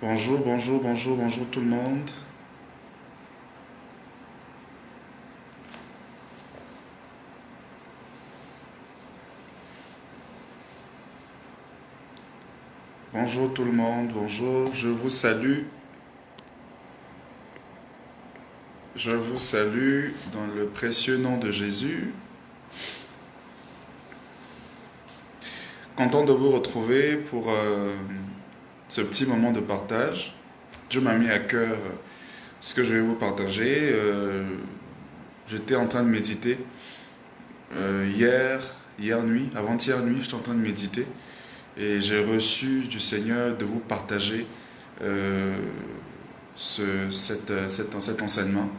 Bonjour, bonjour, bonjour, bonjour tout le monde. Bonjour tout le monde, bonjour, je vous salue. Je vous salue dans le précieux nom de Jésus. Content de vous retrouver pour ce petit moment de partage. Dieu m'a mis à cœur ce que je vais vous partager. J'étais en train de méditer hier nuit, avant-hier nuit, j'étais en train de méditer et j'ai reçu du Seigneur de vous partager cet enseignement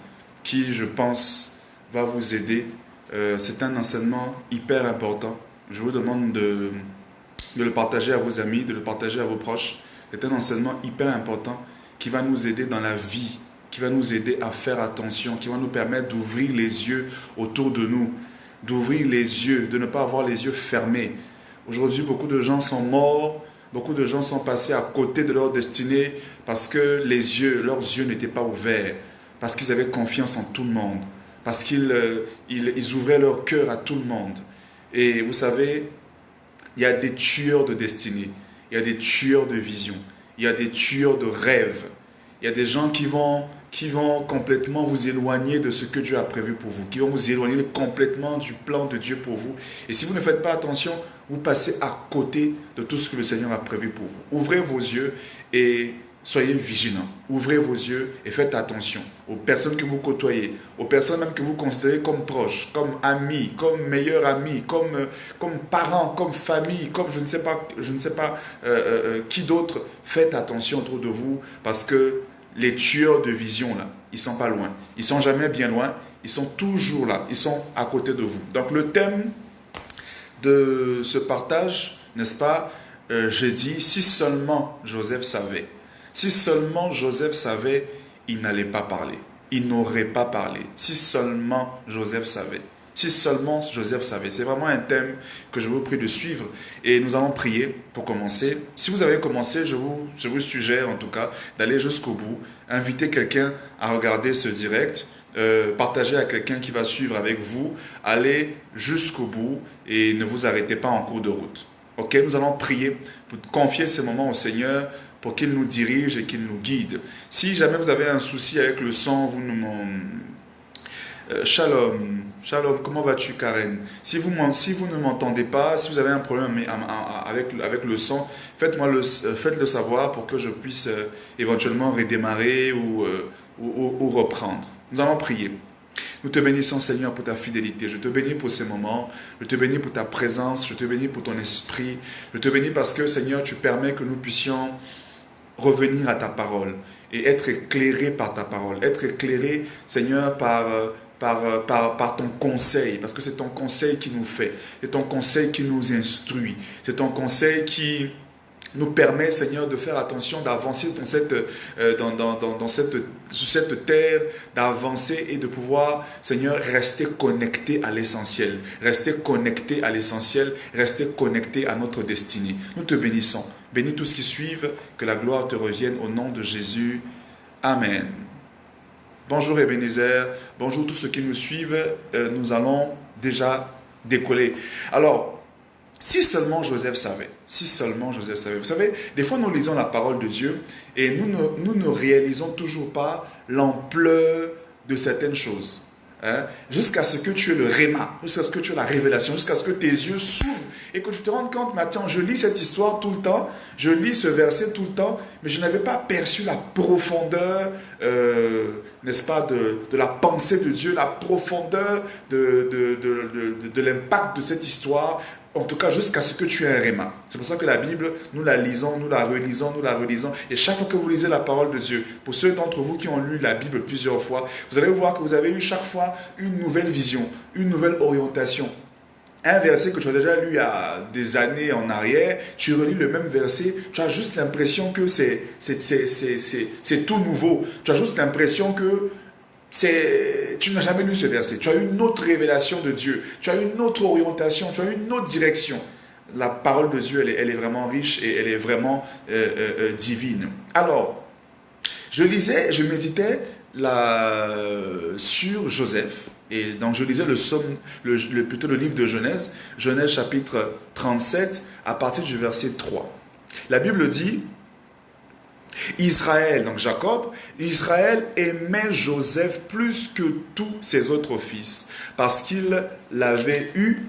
qui, je pense, va vous aider. C'est un enseignement hyper important. Je vous demande de le partager à vos amis, de le partager à vos proches. C'est un enseignement hyper important qui va nous aider dans la vie, qui va nous aider à faire attention, qui va nous permettre d'ouvrir les yeux autour de nous, d'ouvrir les yeux, de ne pas avoir les yeux fermés. Aujourd'hui, beaucoup de gens sont morts, beaucoup de gens sont passés à côté de leur destinée parce que leurs yeux n'étaient pas ouverts, parce qu'ils avaient confiance en tout le monde, parce qu'ils ouvraient leur cœur à tout le monde. Et vous savez, il y a des tueurs de destinée, il y a des tueurs de vision, il y a des tueurs de rêves. Il y a des gens qui vont complètement vous éloigner de ce que Dieu a prévu pour vous, qui vont vous éloigner complètement du plan de Dieu pour vous. Et si vous ne faites pas attention, vous passez à côté de tout ce que le Seigneur a prévu pour vous. Ouvrez vos yeux et soyez vigilants. Ouvrez vos yeux et faites attention aux personnes que vous côtoyez, aux personnes même que vous considérez comme proches, comme amis, comme meilleurs amis, comme parents, comme famille, comme je ne sais pas qui d'autre. Faites attention autour de vous parce que les tueurs de vision, là, ils ne sont pas loin. Ils ne sont jamais bien loin. Ils sont toujours là. Ils sont à côté de vous. Donc le thème de ce partage, n'est-ce pas, j'ai dit, si seulement Joseph savait. Si seulement Joseph savait, il n'allait pas parler. Il n'aurait pas parlé. Si seulement Joseph savait. Si seulement Joseph savait. C'est vraiment un thème que je vous prie de suivre. Et nous allons prier pour commencer. Si vous avez commencé, je vous suggère en tout cas d'aller jusqu'au bout. Invitez quelqu'un à regarder ce direct. Partagez à quelqu'un qui va suivre avec vous. Allez jusqu'au bout et ne vous arrêtez pas en cours de route. Ok, nous allons prier pour confier ces moments au Seigneur pour qu'il nous dirige et qu'il nous guide. Si jamais vous avez un souci avec le son, vous nous... Shalom, shalom, comment vas-tu Karen? Si vous ne m'entendez pas, si vous avez un problème avec le son, faites-le savoir pour que je puisse éventuellement redémarrer ou reprendre. Nous allons prier. Nous te bénissons Seigneur pour ta fidélité. Je te bénis pour ces moments. Je te bénis pour ta présence. Je te bénis pour ton esprit. Je te bénis parce que Seigneur, tu permets que nous puissions revenir à ta parole et être éclairés par ta parole. Être éclairés Seigneur par ton conseil, parce que c'est ton conseil qui nous fait, c'est ton conseil qui nous instruit, c'est ton conseil qui nous permet, Seigneur, de faire attention, d'avancer sur cette terre, d'avancer et de pouvoir, Seigneur, rester connecté à l'essentiel, rester connecté à l'essentiel, rester connecté à notre destinée. Nous te bénissons. Bénis tous qui suivent, que la gloire te revienne au nom de Jésus. Amen. Bonjour Ebenezer, bonjour tous ceux qui nous suivent, nous allons déjà décoller. Alors, si seulement Joseph savait, vous savez, des fois nous lisons la parole de Dieu et nous ne réalisons toujours pas l'ampleur de certaines choses. Jusqu'à ce que tu aies le réma, jusqu'à ce que tu aies la révélation, jusqu'à ce que tes yeux s'ouvrent et que tu te rendes compte, mais attends, je lis cette histoire tout le temps, je lis ce verset tout le temps, mais je n'avais pas perçu la profondeur, n'est-ce pas, de la pensée de Dieu, la profondeur de l'impact de cette histoire, en tout cas jusqu'à ce que tu aies un réma. C'est pour ça que la Bible, nous la lisons, nous la relisons, et chaque fois que vous lisez la parole de Dieu, pour ceux d'entre vous qui ont lu la Bible plusieurs fois, vous allez voir que vous avez eu chaque fois une nouvelle vision, une nouvelle orientation. Un verset que tu as déjà lu il y a des années en arrière, tu relis le même verset, tu as juste l'impression que c'est tout nouveau. Tu as juste l'impression que tu n'as jamais lu ce verset. Tu as une autre révélation de Dieu. Tu as une autre orientation. Tu as une autre direction. la parole de Dieu, elle est vraiment riche et elle est vraiment divine. Alors, je méditais sur Joseph. Et donc je lisais plutôt le livre de Genèse, Genèse chapitre 37, à partir du verset 3. La Bible dit, Israël, donc Jacob, Israël aimait Joseph plus que tous ses autres fils, parce qu'il l'avait eu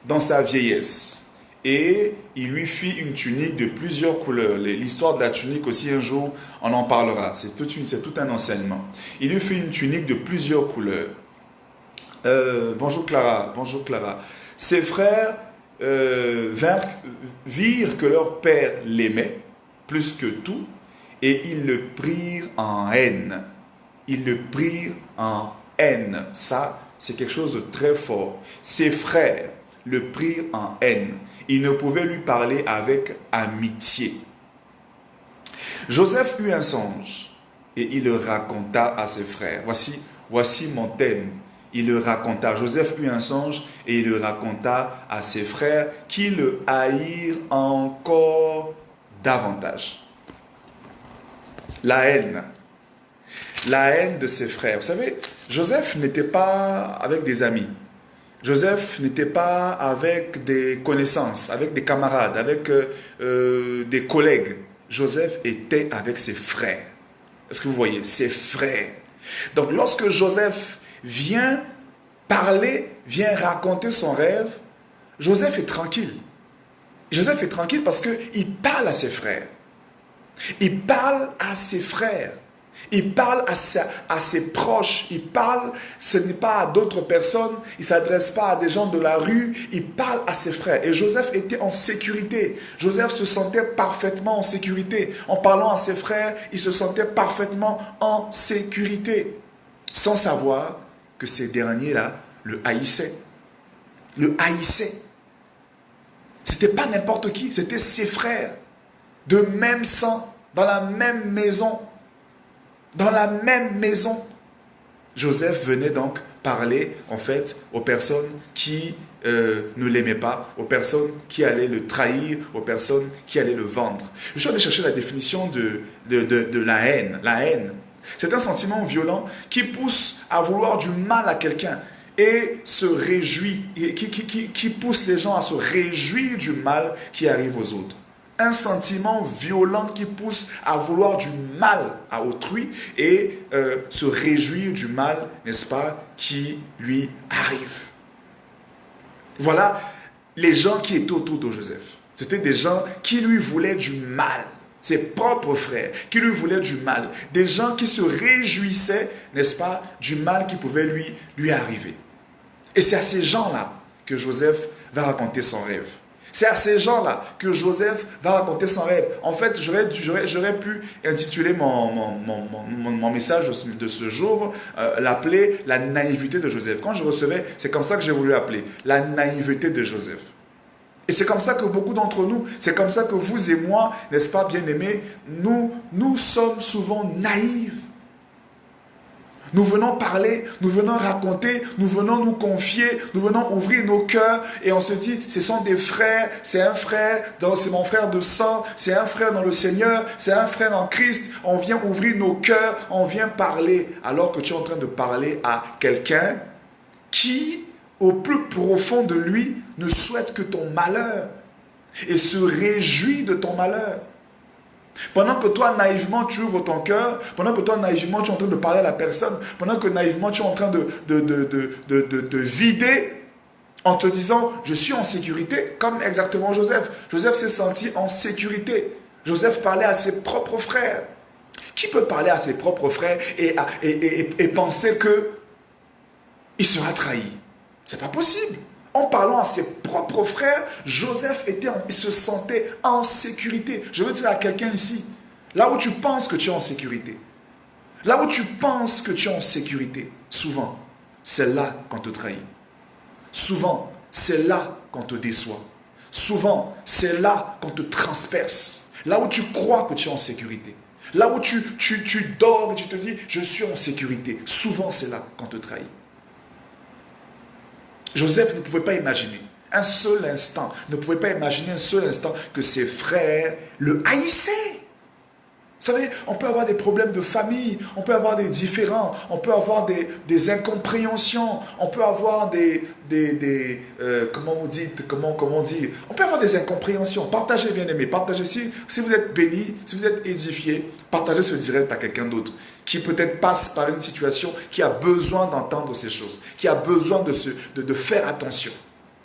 dans sa vieillesse. Et il lui fit une tunique de plusieurs couleurs. L'histoire de la tunique aussi, un jour, on en parlera. C'est tout un enseignement. Il lui fit une tunique de plusieurs couleurs. Bonjour Clara. Ses frères virent que leur père l'aimait plus que tout, et ils le prirent en haine. Ça, c'est quelque chose de très fort. Ses frères le prirent en haine. Ils ne pouvaient lui parler avec amitié. Joseph eut un songe et il le raconta à ses frères. Voici mon thème. Il le raconta. Joseph eut un songe et il le raconta à ses frères qui le haïrent encore davantage. La haine de ses frères. Vous savez, Joseph n'était pas avec des amis. Joseph n'était pas avec des connaissances, avec des camarades, avec des collègues. Joseph était avec ses frères. Est-ce que vous voyez? Ses frères. Donc lorsque Joseph vient parler, vient raconter son rêve, Joseph est tranquille. Joseph est tranquille parce qu'il parle à ses frères. Il parle à ses frères. Il parle à ses proches. Il parle, ce n'est pas à d'autres personnes. Il ne s'adresse pas à des gens de la rue. Il parle à ses frères. Et Joseph était en sécurité. Joseph se sentait parfaitement en sécurité. En parlant à ses frères, il se sentait parfaitement en sécurité. Sans savoir que ces derniers-là le haïssaient. Le haïssaient. Ce n'était pas n'importe qui, c'était ses frères. De même sang, dans la même maison. Dans la même maison. Joseph venait donc parler, en fait, aux personnes qui ne l'aimaient pas, aux personnes qui allaient le trahir, aux personnes qui allaient le vendre. Je suis allé chercher la définition de la haine. La haine, c'est un sentiment violent qui pousse à vouloir du mal à quelqu'un et se réjouit, qui pousse les gens à se réjouir du mal qui arrive aux autres. Un sentiment violent qui pousse à vouloir du mal à autrui et se réjouir du mal, n'est-ce pas, qui lui arrive. Voilà les gens qui étaient autour de Joseph. C'était des gens qui lui voulaient du mal. Ses propres frères qui lui voulaient du mal. Des gens qui se réjouissaient, n'est-ce pas, du mal qui pouvait lui arriver. Et c'est à ces gens-là que Joseph va raconter son rêve. C'est à ces gens-là que Joseph va raconter son rêve. En fait, j'aurais pu intituler mon message de ce jour, l'appeler « La naïveté de Joseph ». Quand je recevais, c'est comme ça que j'ai voulu l'appeler « La naïveté de Joseph ». Et c'est comme ça que beaucoup d'entre nous, c'est comme ça que vous et moi, n'est-ce pas, bien-aimés, nous sommes souvent naïfs. Nous venons parler, nous venons raconter, nous venons nous confier, nous venons ouvrir nos cœurs et on se dit, ce sont des frères, c'est un frère, c'est mon frère de sang, c'est un frère dans le Seigneur, c'est un frère en Christ. On vient ouvrir nos cœurs, on vient parler alors que tu es en train de parler à quelqu'un qui, au plus profond de lui, ne souhaite que ton malheur et se réjouit de ton malheur. Pendant que toi, naïvement, tu ouvres ton cœur, pendant que toi, naïvement, tu es en train de parler à la personne, pendant que naïvement, tu es en train de vider en te disant, je suis en sécurité, comme exactement Joseph. Joseph s'est senti en sécurité. Joseph parlait à ses propres frères. Qui peut parler à ses propres frères et penser qu'il sera trahi? C'est pas possible. En parlant à ses propres frères, Joseph se sentait en sécurité. Je veux dire à quelqu'un ici, là où tu penses que tu es en sécurité, là où tu penses que tu es en sécurité, souvent, c'est là qu'on te trahit. Souvent, c'est là qu'on te déçoit. Souvent, c'est là qu'on te transperce. Là où tu crois que tu es en sécurité. Là où tu dors et tu te dis, je suis en sécurité. Souvent, c'est là qu'on te trahit. Joseph ne pouvait pas imaginer. un seul instant, ne pouvait pas imaginer un seul instant que ses frères le haïssaient. Vous savez, on peut avoir des problèmes de famille, on peut avoir des différends, on peut avoir des incompréhensions, on peut avoir comment vous dites, comment dire, on peut avoir des incompréhensions. Partagez, bien aimé, partagez. Si vous êtes béni, si vous êtes édifié, partagez ce direct à quelqu'un d'autre qui peut-être passe par une situation, qui a besoin d'entendre ces choses, qui a besoin de faire attention.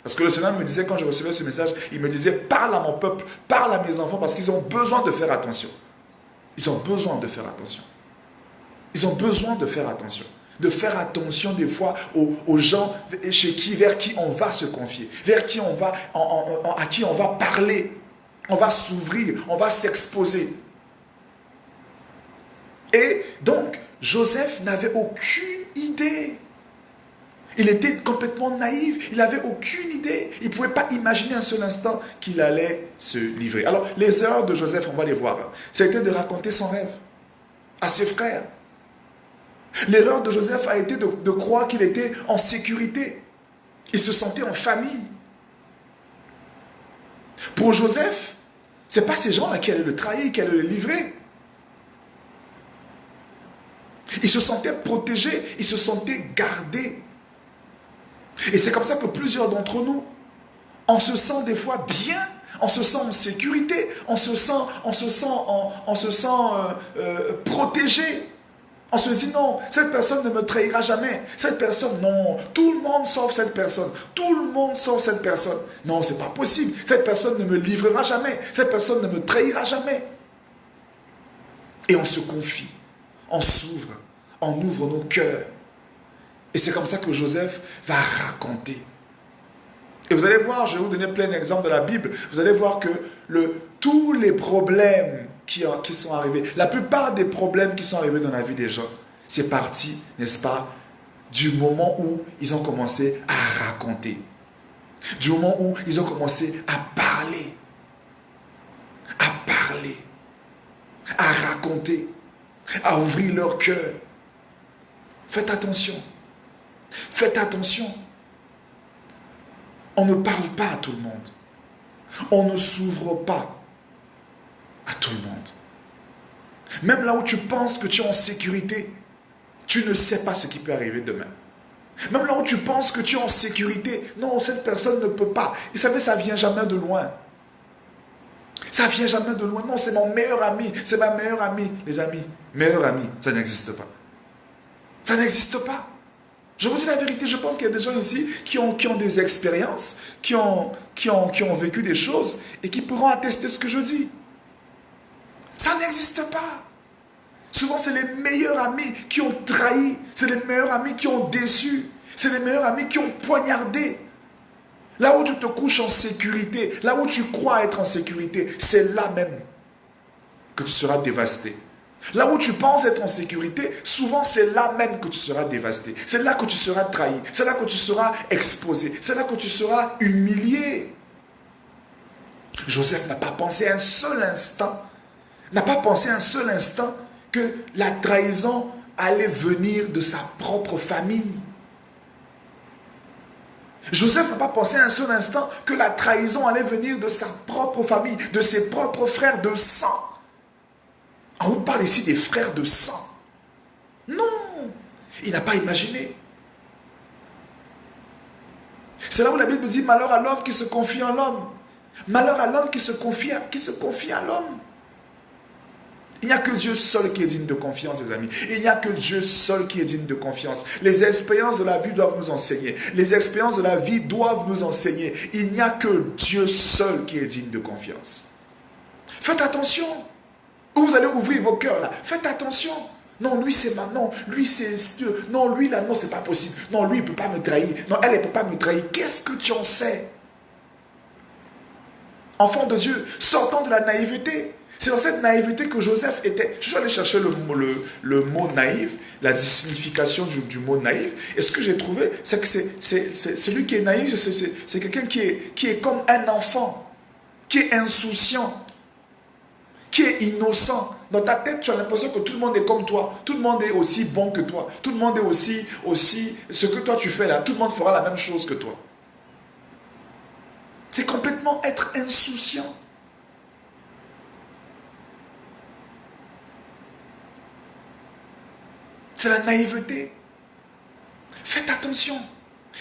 Parce que le Seigneur me disait, quand je recevais ce message, il me disait, parle à mon peuple, parle à mes enfants, parce qu'ils ont besoin de faire attention. Ils ont besoin de faire attention. Ils ont besoin de faire attention. De faire attention des fois aux gens vers qui on va se confier, vers qui on va, à qui on va parler. On va s'ouvrir, on va s'exposer. Et donc, Joseph n'avait aucune idée. Il était complètement naïf, il n'avait aucune idée. Il ne pouvait pas imaginer un seul instant qu'il allait se livrer. Alors, les erreurs de Joseph, on va les voir. C'était de raconter son rêve à ses frères. L'erreur de Joseph a été de croire qu'il était en sécurité. Il se sentait en famille. Pour Joseph, ce n'est pas ces gens-là qui allaient le trahir, qui allaient le livrer. Il se sentait protégé, il se sentait gardé. Et c'est comme ça que plusieurs d'entre nous, on se sent des fois bien, on se sent en sécurité, on se sent protégé. On se dit non, cette personne ne me trahira jamais. Cette personne, non, tout le monde sauve cette personne. Tout le monde sauve cette personne. Non, c'est pas possible. Cette personne ne me livrera jamais. Cette personne ne me trahira jamais. Et on se confie, on s'ouvre, on ouvre nos cœurs. Et c'est comme ça que Joseph va raconter. Et vous allez voir, je vais vous donner plein d'exemples de la Bible. Vous allez voir que tous les problèmes qui sont arrivés, la plupart des problèmes qui sont arrivés dans la vie des gens, c'est parti, n'est-ce pas, du moment où ils ont commencé à raconter. Du moment où ils ont commencé à parler, à raconter, à ouvrir leur cœur. Faites attention. Faites attention. On ne parle pas à tout le monde. On ne s'ouvre pas à tout le monde. Même là où tu penses que tu es en sécurité, tu ne sais pas ce qui peut arriver demain. Même là où tu penses que tu es en sécurité, non, cette personne ne peut pas. Et vous savez, ça ne vient jamais de loin. Ça ne vient jamais de loin. Non, c'est mon meilleur ami, c'est ma meilleure amie. Les amis, meilleur ami, ça n'existe pas. Ça n'existe pas. Je vous dis la vérité, je pense qu'il y a des gens ici qui ont des expériences, qui ont vécu des choses et qui pourront attester ce que je dis. Ça n'existe pas. Souvent, c'est les meilleurs amis qui ont trahi, c'est les meilleurs amis qui ont déçu, c'est les meilleurs amis qui ont poignardé. Là où tu te couches en sécurité, là où tu crois être en sécurité, c'est là même que tu seras dévasté. Là où tu penses être en sécurité, souvent c'est là même que tu seras dévasté. C'est là que tu seras trahi. C'est là que tu seras exposé. C'est là que tu seras humilié. Joseph n'a pas pensé un seul instant, que la trahison allait venir de sa propre famille. Joseph n'a pas pensé un seul instant que la trahison allait venir de sa propre famille, de ses propres frères de sang. On vous parle ici des frères de sang. Non, il n'a pas imaginé. C'est là où la Bible dit malheur à l'homme qui se confie en l'homme. Malheur à l'homme qui se confie à l'homme. Il n'y a que Dieu seul qui est digne de confiance, les amis. Il n'y a que Dieu seul qui est digne de confiance. Les expériences de la vie doivent nous enseigner. Les expériences de la vie doivent nous enseigner. Il n'y a que Dieu seul qui est digne de confiance. Faites attention. Où vous allez ouvrir vos cœurs là. Faites attention. Non, lui c'est non, lui c'est Dieu. Non, lui là, non, c'est pas possible. Non, lui il ne peut pas me trahir. Non, elle ne peut pas me trahir. Qu'est-ce que tu en sais? Enfant de Dieu, sortant de la naïveté. C'est dans cette naïveté que Joseph était. Je suis allé chercher le mot naïf, la signification du mot naïf. Et ce que j'ai trouvé, c'est que c'est celui qui est naïf, c'est quelqu'un qui est comme un enfant, qui est insouciant, qui est innocent. Dans ta tête, tu as l'impression que tout le monde est comme toi. Tout le monde est aussi bon que toi. Tout le monde est aussi... ce que toi tu fais là. Tout le monde fera la même chose que toi. C'est complètement être insouciant. C'est la naïveté. Faites attention.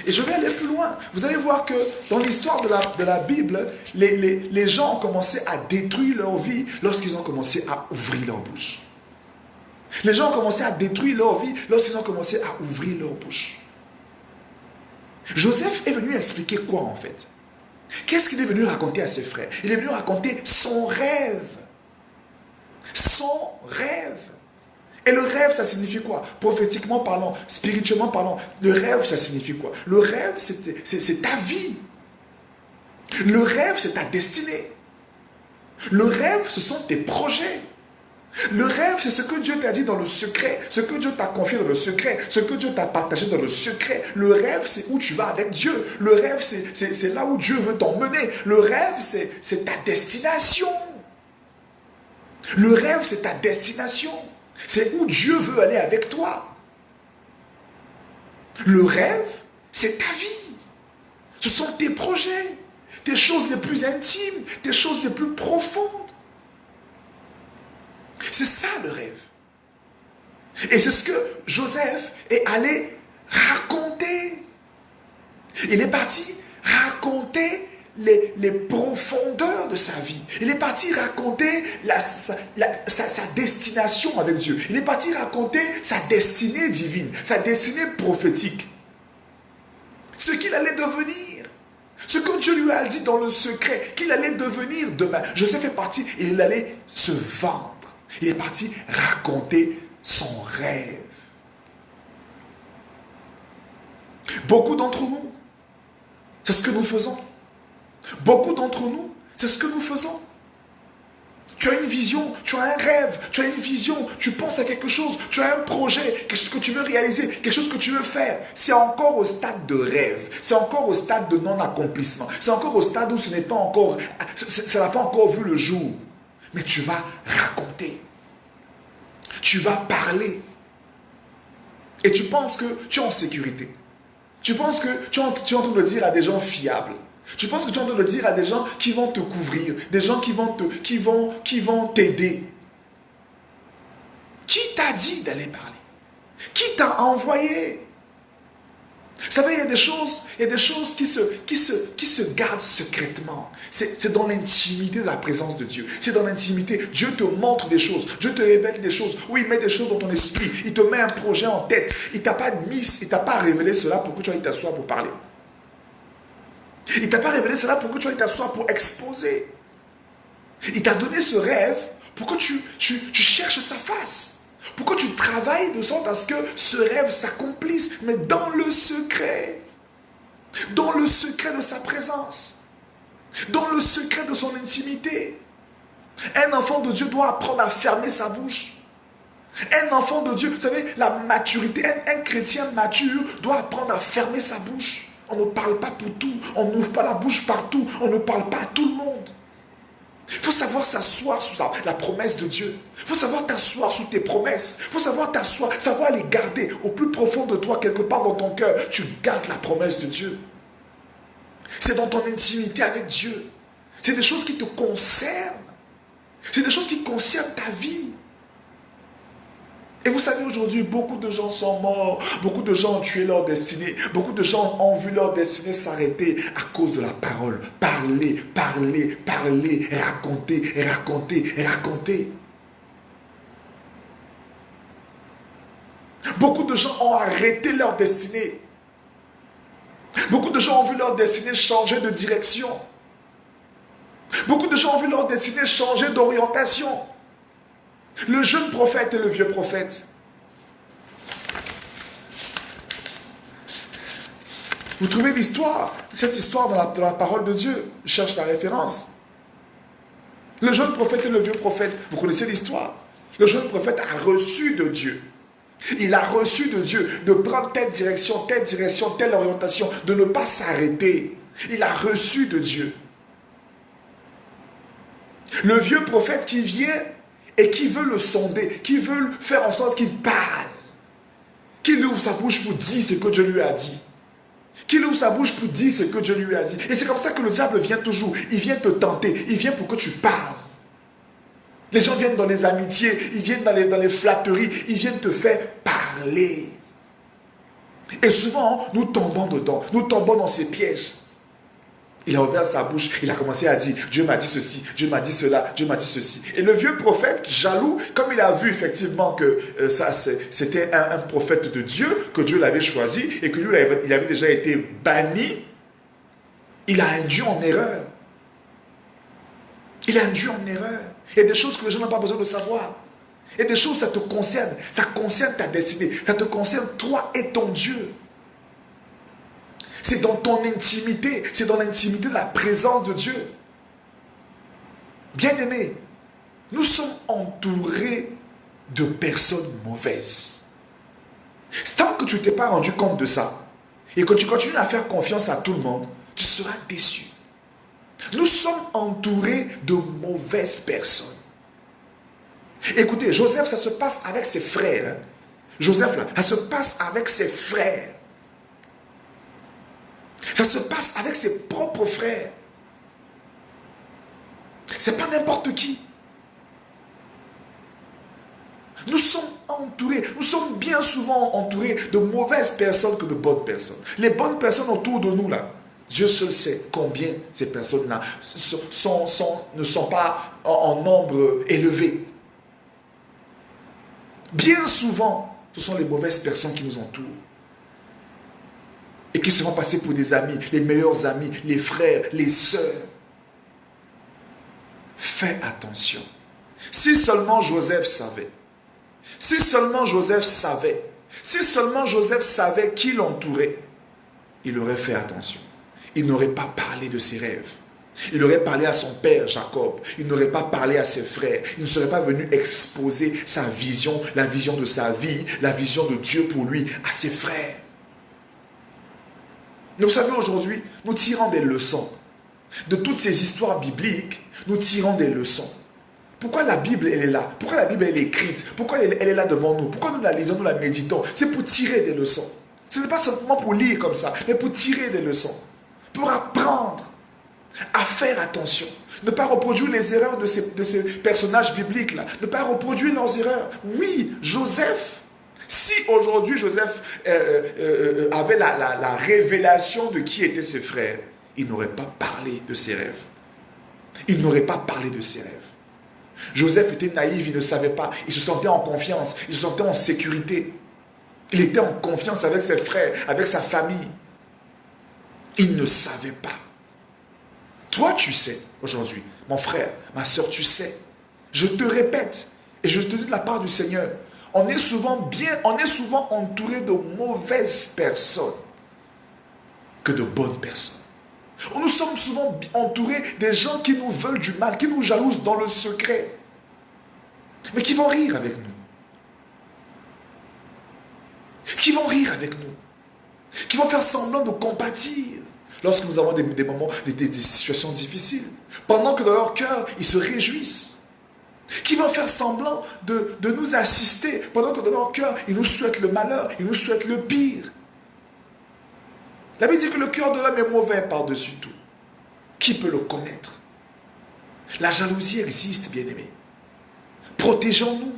Et je vais aller plus loin. Vous allez voir que dans l'histoire de la Bible, les gens ont commencé à détruire leur vie lorsqu'ils ont commencé à ouvrir leur bouche. Les gens ont commencé à détruire leur vie lorsqu'ils ont commencé à ouvrir leur bouche. Joseph est venu expliquer quoi en fait? Qu'est-ce qu'il est venu raconter à ses frères? Il est venu raconter son rêve. Son rêve. Et le rêve, ça signifie quoi? Prophétiquement parlant, spirituellement parlant, le rêve, ça signifie quoi? Le rêve, c'est ta vie. Le rêve, c'est ta destinée. Le rêve, ce sont tes projets. Le rêve, c'est ce que Dieu t'a dit dans le secret, ce que Dieu t'a confié dans le secret, ce que Dieu t'a partagé dans le secret. Le rêve, c'est où tu vas avec Dieu. Le rêve, c'est là où Dieu veut t'emmener. Le rêve, c'est ta destination. Le rêve, c'est ta destination. C'est où Dieu veut aller avec toi. Le rêve, c'est ta vie. Ce sont tes projets, tes choses les plus intimes, tes choses les plus profondes. C'est ça le rêve. Et c'est ce que Joseph est allé raconter. Il est parti raconter les profondeurs de sa vie. Il est parti raconter sa destination avec Dieu. Il est parti raconter sa destinée divine, sa destinée prophétique. Ce qu'il allait devenir. Ce que Dieu lui a dit dans le secret, qu'il allait devenir demain. Joseph est parti, il allait se vendre. Il est parti raconter son rêve. Beaucoup d'entre nous, c'est ce que nous faisons. Beaucoup d'entre nous, c'est ce que nous faisons. Tu as une vision, tu as un rêve, tu as une vision, tu penses à quelque chose, tu as un projet, quelque chose que tu veux réaliser, quelque chose que tu veux faire. C'est encore au stade de rêve, c'est encore au stade de non-accomplissement, c'est encore au stade où ce n'est pas encore, ça n'a pas encore vu le jour. Mais tu vas raconter, tu vas parler. Et tu penses que tu es en sécurité. Tu penses que tu es en train de le dire à des gens fiables. Tu penses que tu es en train de le dire à des gens qui vont te couvrir, des gens qui vont t'aider. Qui t'a dit d'aller parler? Qui t'a envoyé? Vous savez, il y a des choses qui se gardent secrètement. C'est dans l'intimité de la présence de Dieu. C'est dans l'intimité. Dieu te montre des choses. Dieu te révèle des choses. Ou il met des choses dans ton esprit. Il te met un projet en tête. Il ne t'a pas mis, il t'a pas révélé cela pour que tu ailles t'asseoir pour parler. Il ne t'a pas révélé cela pour que tu ailles t'asseoir pour exposer. Il t'a donné ce rêve pour que tu cherches sa face. Pour que tu travailles de sorte à ce que ce rêve s'accomplisse, mais dans le secret. Dans le secret de sa présence. Dans le secret de son intimité. Un enfant de Dieu doit apprendre à fermer sa bouche. Un enfant de Dieu, vous savez, la maturité, un chrétien mature doit apprendre à fermer sa bouche. On ne parle pas pour tout, on n'ouvre pas la bouche partout, on ne parle pas à tout le monde. Il faut savoir s'asseoir sous la promesse de Dieu. Il faut savoir t'asseoir sous tes promesses. Il faut savoir t'asseoir, savoir les garder au plus profond de toi, quelque part dans ton cœur. Tu gardes la promesse de Dieu. C'est dans ton intimité avec Dieu. C'est des choses qui te concernent. C'est des choses qui concernent ta vie. Et vous savez, aujourd'hui, beaucoup de gens sont morts, beaucoup de gens ont tué leur destinée, beaucoup de gens ont vu leur destinée s'arrêter à cause de la parole. Parler, parler, parler, raconter, raconter, raconter. Beaucoup de gens ont arrêté leur destinée. Beaucoup de gens ont vu leur destinée changer de direction. Beaucoup de gens ont vu leur destinée changer d'orientation. Le jeune prophète et le vieux prophète. Vous trouvez l'histoire, cette histoire dans la parole de Dieu. Je cherche la référence. Le jeune prophète et le vieux prophète, vous connaissez l'histoire. Le jeune prophète a reçu de Dieu. Il a reçu de Dieu de prendre telle direction, telle orientation, de ne pas s'arrêter. Il a reçu de Dieu. Le vieux prophète qui vient et qui veut le sonder, qui veut faire en sorte qu'il parle, qu'il ouvre sa bouche pour dire ce que Dieu lui a dit. Qu'il ouvre sa bouche pour dire ce que Dieu lui a dit. Et c'est comme ça que le diable vient toujours. Il vient te tenter. Il vient pour que tu parles. Les gens viennent dans les amitiés. Ils viennent dans les flatteries. Ils viennent te faire parler. Et souvent, nous tombons dedans. Nous tombons dans ces pièges. Il a ouvert sa bouche, il a commencé à dire, Dieu m'a dit ceci, Dieu m'a dit cela, Dieu m'a dit ceci. Et le vieux prophète, jaloux, comme il a vu effectivement que c'était un prophète de Dieu, que Dieu l'avait choisi, et que lui, il avait déjà été banni, il a induit en erreur. Il a induit en erreur. Il y a des choses que les gens n'ont pas besoin de savoir. Il y a des choses, ça te concerne. Ça concerne ta destinée. Ça te concerne toi et ton Dieu. C'est dans ton intimité, c'est dans l'intimité de la présence de Dieu. Bien-aimés, nous sommes entourés de personnes mauvaises. Tant que tu ne t'es pas rendu compte de ça, et que tu continues à faire confiance à tout le monde, tu seras déçu. Nous sommes entourés de mauvaises personnes. Écoutez, Joseph, ça se passe avec ses frères. Joseph, là, ça se passe avec ses frères. Ça se passe avec ses propres frères. C'est pas n'importe qui. Nous sommes entourés, nous sommes bien souvent entourés de mauvaises personnes que de bonnes personnes. Les bonnes personnes autour de nous, là, Dieu seul sait combien ces personnes-là ne sont pas en nombre élevé. Bien souvent, ce sont les mauvaises personnes qui nous entourent. Et qui seront passés pour des amis, les meilleurs amis, les frères, les sœurs. Fais attention. Si seulement Joseph savait, si seulement Joseph savait, si seulement Joseph savait qui l'entourait, il aurait fait attention. Il n'aurait pas parlé de ses rêves. Il aurait parlé à son père Jacob. Il n'aurait pas parlé à ses frères. Il ne serait pas venu exposer sa vision, la vision de sa vie, la vision de Dieu pour lui, à ses frères. Mais vous savez, aujourd'hui, nous tirons des leçons. De toutes ces histoires bibliques, nous tirons des leçons. Pourquoi la Bible, elle est là? Pourquoi la Bible, elle est écrite? Pourquoi elle est là devant nous? Pourquoi nous la lisons, nous la méditons? C'est pour tirer des leçons. Ce n'est pas simplement pour lire comme ça, mais pour tirer des leçons. Pour apprendre à faire attention. Ne pas reproduire les erreurs de ces personnages bibliques-là. Ne pas reproduire leurs erreurs. Oui, Joseph. Si aujourd'hui Joseph avait la révélation de qui étaient ses frères, il n'aurait pas parlé de ses rêves. Il n'aurait pas parlé de ses rêves. Joseph était naïf, il ne savait pas. Il se sentait en confiance, il se sentait en sécurité. Il était en confiance avec ses frères, avec sa famille. Il ne savait pas. Toi, tu sais aujourd'hui, mon frère, ma soeur, tu sais. Je te répète, et je te dis de la part du Seigneur, on est souvent entouré de mauvaises personnes que de bonnes personnes. Nous sommes souvent entourés des gens qui nous veulent du mal, qui nous jalousent dans le secret, mais qui vont rire avec nous. Qui vont rire avec nous. Qui vont faire semblant de compatir lorsque nous avons des moments, des situations difficiles. Pendant que dans leur cœur, ils se réjouissent. Qui vont faire semblant de nous assister pendant que dans leur cœur, ils nous souhaitent le malheur, ils nous souhaitent le pire. La Bible dit que le cœur de l'homme est mauvais par-dessus tout. Qui peut le connaître? La jalousie existe, bien-aimés. Protégeons-nous.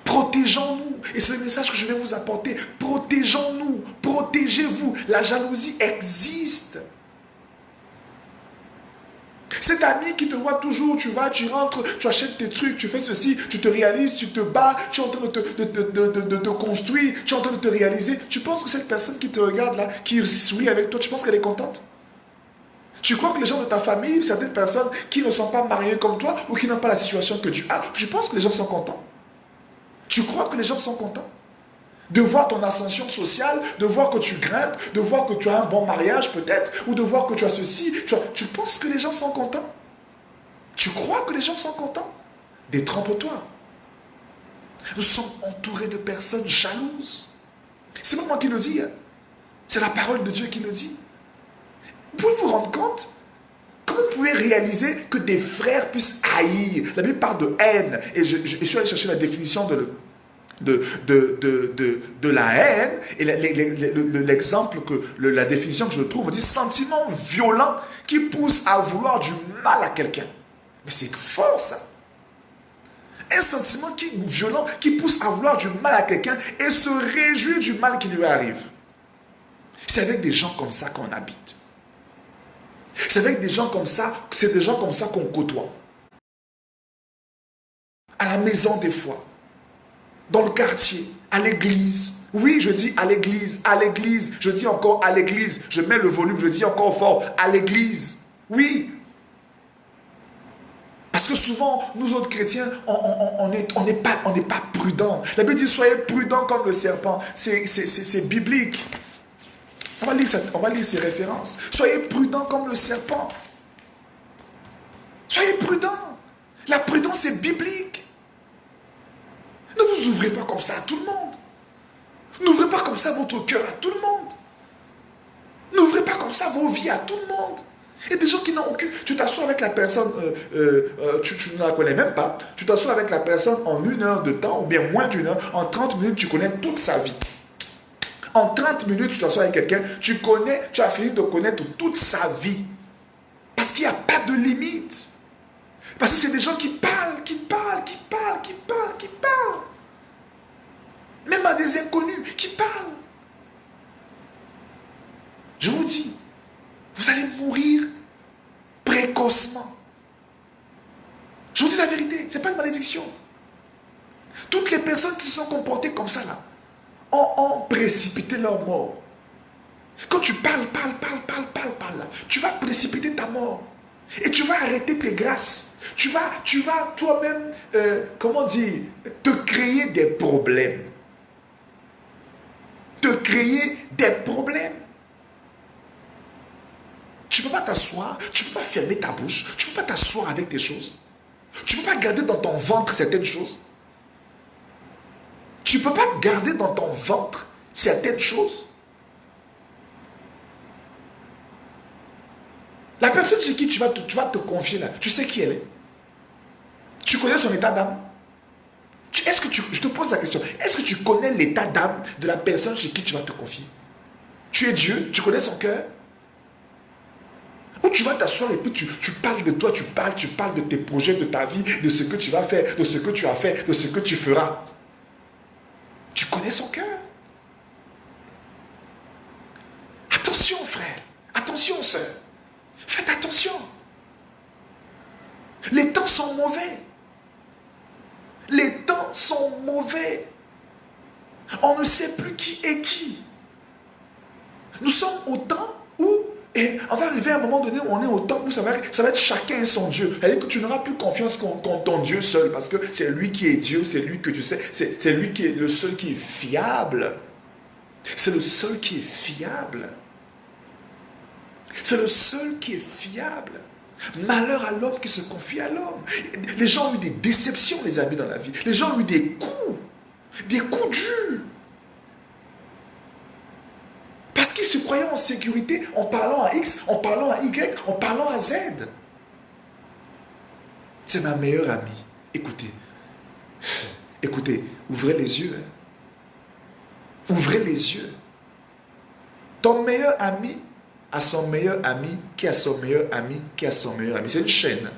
Protégeons-nous. Et c'est le message que je vais vous apporter. Protégeons-nous. Protégez-vous. La jalousie existe. Cet ami qui te voit toujours, tu vas, tu rentres, tu achètes tes trucs, tu fais ceci, tu te réalises, tu te bats, tu es en train de te construire, tu es en train de te réaliser. Tu penses que cette personne qui te regarde là, qui sourit avec toi, tu penses qu'elle est contente? Tu crois que les gens de ta famille, certaines personnes qui ne sont pas mariées comme toi ou qui n'ont pas la situation que tu as, tu penses que les gens sont contents? Tu crois que les gens sont contents? De voir ton ascension sociale, de voir que tu grimpes, de voir que tu as un bon mariage peut-être, ou de voir que tu as ceci. Tu penses que les gens sont contents? Tu crois que les gens sont contents? Détrompe-toi. Nous sommes entourés de personnes jalouses. C'est pas moi qui le dis. C'est la parole de Dieu qui le dit. Vous pouvez vous rendre compte? Comment vous pouvez réaliser que des frères puissent haïr? La Bible parle de haine. Et je suis allé chercher la définition de la haine. Et l'exemple, la définition que je trouve, on dit sentiment violent qui pousse à vouloir du mal à quelqu'un. Mais c'est fort ça. Un sentiment violent qui pousse à vouloir du mal à quelqu'un et se réjouir du mal qui lui arrive. C'est avec des gens comme ça qu'on habite. C'est avec des gens comme ça, c'est des gens comme ça qu'on côtoie. À la maison des fois, dans le quartier, à l'église. Oui, je dis à l'église, je dis encore à l'église. Je mets le volume, je dis encore fort, à l'église. Oui. Parce que souvent, nous autres chrétiens, on n'est pas prudents. La Bible dit, soyez prudents comme le serpent. C'est biblique. On va lire ces références. Soyez prudents comme le serpent. Soyez prudents. La prudence est biblique. Ne vous ouvrez pas comme ça à tout le monde. N'ouvrez pas comme ça votre cœur à tout le monde. N'ouvrez pas comme ça vos vies à tout le monde. Il y a des gens qui n'ont aucune... Tu t'assois avec la personne, tu ne la connais même pas. Tu t'assois avec la personne en 1 heure de temps, ou bien moins d'1 heure. En 30 minutes, tu connais toute sa vie. En 30 minutes, tu t'assois avec quelqu'un, tu as fini de connaître toute sa vie. Parce qu'il n'y a pas de limite. Parce que c'est des gens qui parlent. Même à des inconnus qui parlent. Je vous dis, vous allez mourir précocement. Je vous dis la vérité, ce n'est pas une malédiction. Toutes les personnes qui se sont comportées comme ça là, ont précipité leur mort. Quand tu parles, là, tu vas précipiter ta mort. Et tu vas arrêter tes grâces. Tu vas toi-même, te créer des problèmes. Tu ne peux pas t'asseoir, tu ne peux pas fermer ta bouche, tu ne peux pas t'asseoir avec des choses. Tu ne peux pas garder dans ton ventre certaines choses. Tu ne peux pas garder dans ton ventre certaines choses. La personne chez qui tu vas te confier là, tu sais qui elle est. Tu connais son état d'âme. Je te pose la question, est-ce que tu connais l'état d'âme de la personne chez qui tu vas te confier? Tu es Dieu, tu connais son cœur. Ou tu vas t'asseoir et puis tu parles de toi, tu parles de tes projets, de ta vie, de ce que tu vas faire, de ce que tu as fait, de ce que tu feras. Tu connais son cœur. Attention frère, attention sœur, faites attention. Les temps sont mauvais. Les temps sont mauvais. On ne sait plus qui est qui. Nous sommes au temps où, et on va arriver à un moment donné où on est au temps où ça va être chacun son Dieu. C'est-à-dire que tu n'auras plus confiance qu'en ton Dieu seul, parce que c'est lui qui est Dieu, c'est lui que tu sais, c'est lui qui est le seul qui est fiable. C'est le seul qui est fiable. C'est le seul qui est fiable. Malheur à l'homme qui se confie à l'homme. Les gens ont eu des déceptions, les amis, dans la vie. Les gens ont eu des coups durs. Parce qu'ils se croyaient en sécurité en parlant à X, en parlant à Y, en parlant à Z. C'est ma meilleure amie. Écoutez, ouvrez les yeux. Ouvrez les yeux. Ton meilleur ami à son meilleur ami, qui a son meilleur ami, qui a son meilleur ami. C'est une chaîne.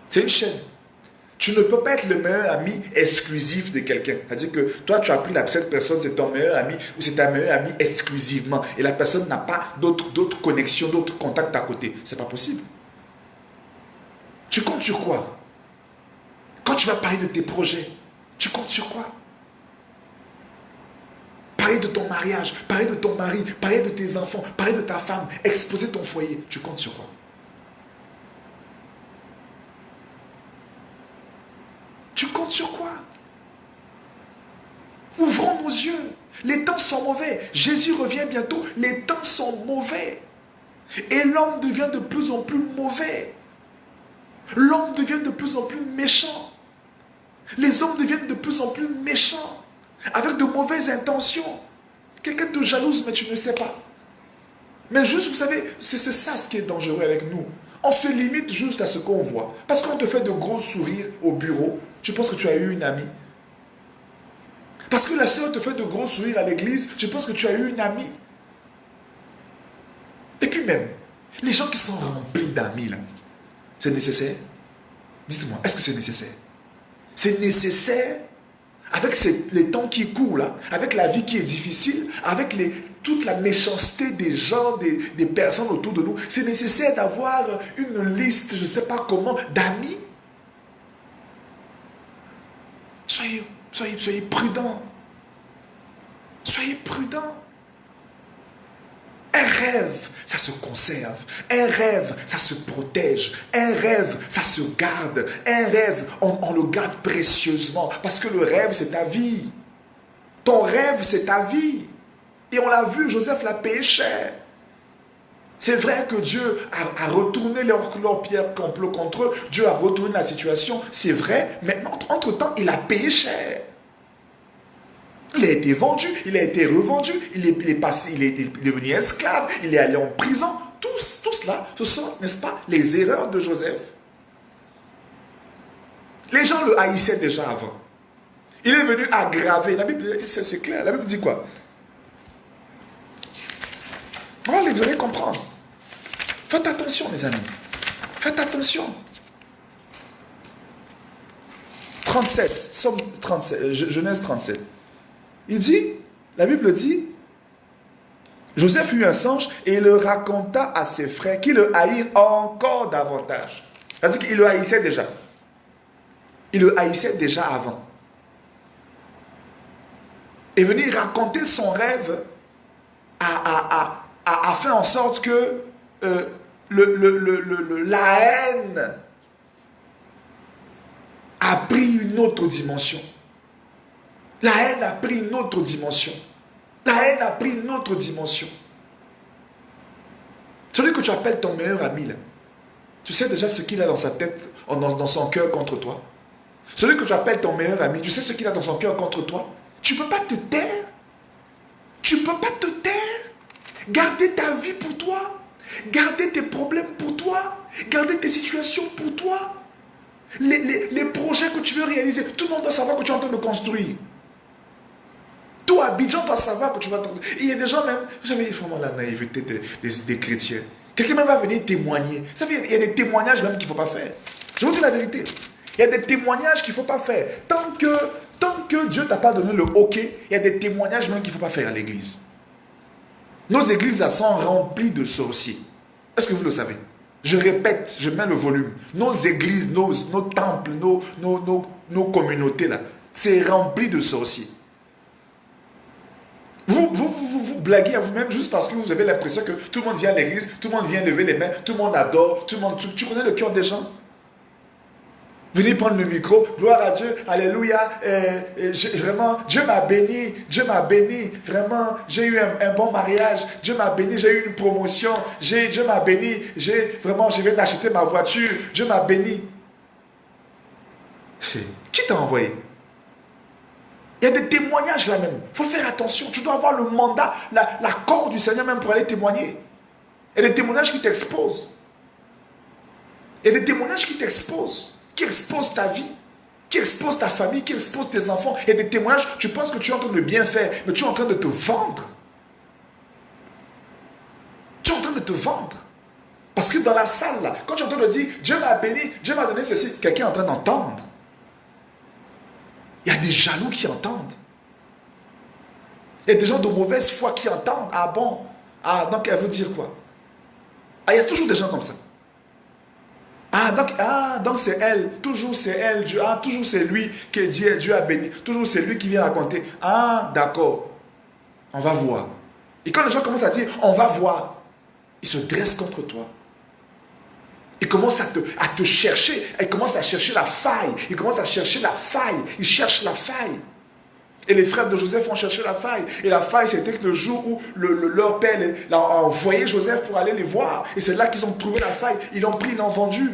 C'est une chaîne. Tu ne peux pas être le meilleur ami exclusif de quelqu'un. C'est-à-dire que toi, tu as pris cette personne, c'est ton meilleur ami ou c'est ta meilleure amie exclusivement. Et la personne n'a pas d'autres connexions, d'autres contacts à côté. C'est pas possible. Tu comptes sur quoi? Quand tu vas parler de tes projets, tu comptes sur quoi? Parler de ton mariage, parler de ton mari, parler de tes enfants, parler de ta femme, exposer ton foyer. Tu comptes sur quoi? Tu comptes sur quoi? Ouvrons nos yeux. Les temps sont mauvais. Jésus revient bientôt. Les temps sont mauvais. Et l'homme devient de plus en plus mauvais. L'homme devient de plus en plus méchant. Les hommes deviennent de plus en plus méchants. Avec de mauvaises intentions. Quelqu'un te jalouse, mais tu ne sais pas. Mais juste, vous savez, c'est ça ce qui est dangereux avec nous. On se limite juste à ce qu'on voit. Parce qu'on te fait de gros sourires au bureau. tu penses que tu as eu une amie. Parce que la sœur te fait de gros sourires à l'église, tu penses que tu as eu une amie. Et puis même, les gens qui sont remplis d'amis, là, c'est nécessaire? Dites-moi, est-ce que c'est nécessaire? C'est nécessaire avec les temps qui courent, là, avec la vie qui est difficile, avec toute la méchanceté des gens, des personnes autour de nous. C'est nécessaire d'avoir une liste, je ne sais pas comment, d'amis. Soyez prudents. Soyez prudents. Un rêve, ça se conserve. Un rêve, ça se protège. Un rêve, ça se garde. Un rêve, on le garde précieusement. Parce que le rêve, c'est ta vie. Ton rêve, c'est ta vie. Et on l'a vu, Joseph l'a payé cher. C'est vrai que Dieu a retourné leur pierre complot contre eux. Dieu a retourné la situation. C'est vrai, mais entre-temps, il a payé cher. Il a été vendu, il a été revendu, il est devenu esclave, il est allé en prison. Tout cela, ce sont, n'est-ce pas, les erreurs de Joseph. Les gens le haïssaient déjà avant. Il est venu aggraver. La Bible, c'est clair. La Bible dit quoi? On va les comprendre. Faites attention, mes amis. Faites attention. 37, Somme 37, Genèse 37. Il dit, la Bible dit, Joseph eut un songe et il le raconta à ses frères qui le haïrent encore davantage. C'est-à-dire qu'il le haïssait déjà. Il le haïssait déjà avant. Et venir raconter son rêve a fait en sorte que la haine a pris une autre dimension. La haine a pris une autre dimension. La haine a pris une autre dimension. Celui que tu appelles ton meilleur ami, là, tu sais déjà ce qu'il a dans sa tête, dans son cœur contre toi. Celui que tu appelles ton meilleur ami, tu sais ce qu'il a dans son cœur contre toi. Tu ne peux pas te taire. Tu ne peux pas te taire. Garder ta vie pour toi. Garder tes problèmes pour toi. Garder tes situations pour toi. Les projets que tu veux réaliser, tout le monde doit savoir que tu es en train de construire. Tout Abidjan doit savoir que tu vas... Il y a des gens même, vous savez, vraiment la naïveté des chrétiens. Quelqu'un même va venir témoigner. Vous savez, il y a des témoignages même qu'il ne faut pas faire. Je vous dis la vérité. Il y a des témoignages qu'il ne faut pas faire. Tant que Dieu ne t'a pas donné le OK, il y a des témoignages même qu'il ne faut pas faire à l'église. Nos églises là sont remplies de sorciers. Est-ce que vous le savez? Je répète, je mets le volume. Nos églises, nos temples, nos communautés là, c'est rempli de sorciers. Vous blaguez à vous-même juste parce que vous avez l'impression que tout le monde vient à l'église, tout le monde vient lever les mains, tout le monde adore, tout le monde... Tu connais le cœur des gens? Venez prendre le micro, gloire à Dieu, alléluia, vraiment, Dieu m'a béni, vraiment, j'ai eu un bon mariage, Dieu m'a béni, j'ai eu une promotion, Dieu m'a béni, je viens d'acheter ma voiture, Dieu m'a béni. Qui t'a envoyé? Il y a des témoignages là même, il faut faire attention, tu dois avoir le mandat, l'accord du Seigneur même pour aller témoigner. Il y a des témoignages qui t'exposent. Il y a des témoignages qui t'exposent. Qui expose ta vie, qui expose ta famille, qui expose tes enfants. Et des témoignages, tu penses que tu es en train de bien faire, mais tu es en train de te vendre. Tu es en train de te vendre. Parce que dans la salle, là, quand tu es en train de dire, Dieu m'a béni, Dieu m'a donné ceci, quelqu'un est en train d'entendre. Il y a des jaloux qui entendent. Il y a des gens de mauvaise foi qui entendent. Ah bon? Ah, donc elle veut dire quoi? Ah, il y a toujours des gens comme ça. Donc c'est elle, toujours c'est elle, Dieu, toujours c'est lui que Dieu a béni, toujours c'est lui qui vient raconter. Ah, d'accord, on va voir. Et quand les gens commencent à dire, on va voir, ils se dressent contre toi. Ils commencent à te chercher, ils commencent à chercher la faille, ils commencent à chercher la faille, ils cherchent la faille. Et les frères de Joseph ont cherché la faille. Et la faille, c'était que le jour où leur père a envoyé Joseph pour aller les voir. Et c'est là qu'ils ont trouvé la faille. Ils l'ont pris, ils l'ont vendu.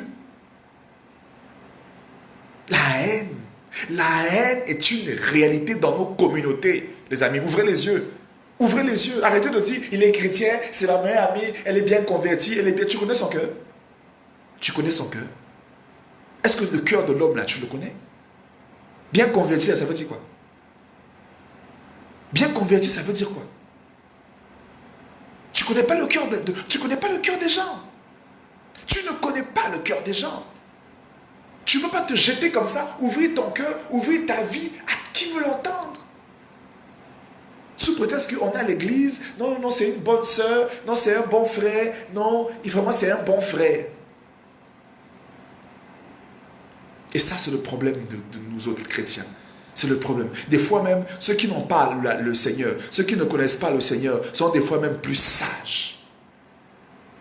La haine est une réalité dans nos communautés. Les amis, ouvrez les yeux. Ouvrez les yeux. Arrêtez de dire, il est chrétien, c'est ma meilleure amie, elle est bien convertie, elle est bien... Tu connais son cœur? Tu connais son cœur? Est-ce que le cœur de l'homme là, tu le connais? Bien converti, ça veut dire quoi? Bien converti, ça veut dire quoi? Tu ne connais pas le cœur tu connais pas le cœur des gens. Tu ne connais pas le cœur des gens. Tu ne peux pas te jeter comme ça, ouvrir ton cœur, ouvrir ta vie à qui veut l'entendre. Sous prétexte qu'on est à l'église, non, non, c'est une bonne soeur, non, c'est un bon frère, non, vraiment c'est un bon frère. Et ça, c'est le problème de nous autres chrétiens. C'est le problème. Des fois même, ceux qui n'ont pas le Seigneur, ceux qui ne connaissent pas le Seigneur, sont des fois même plus sages.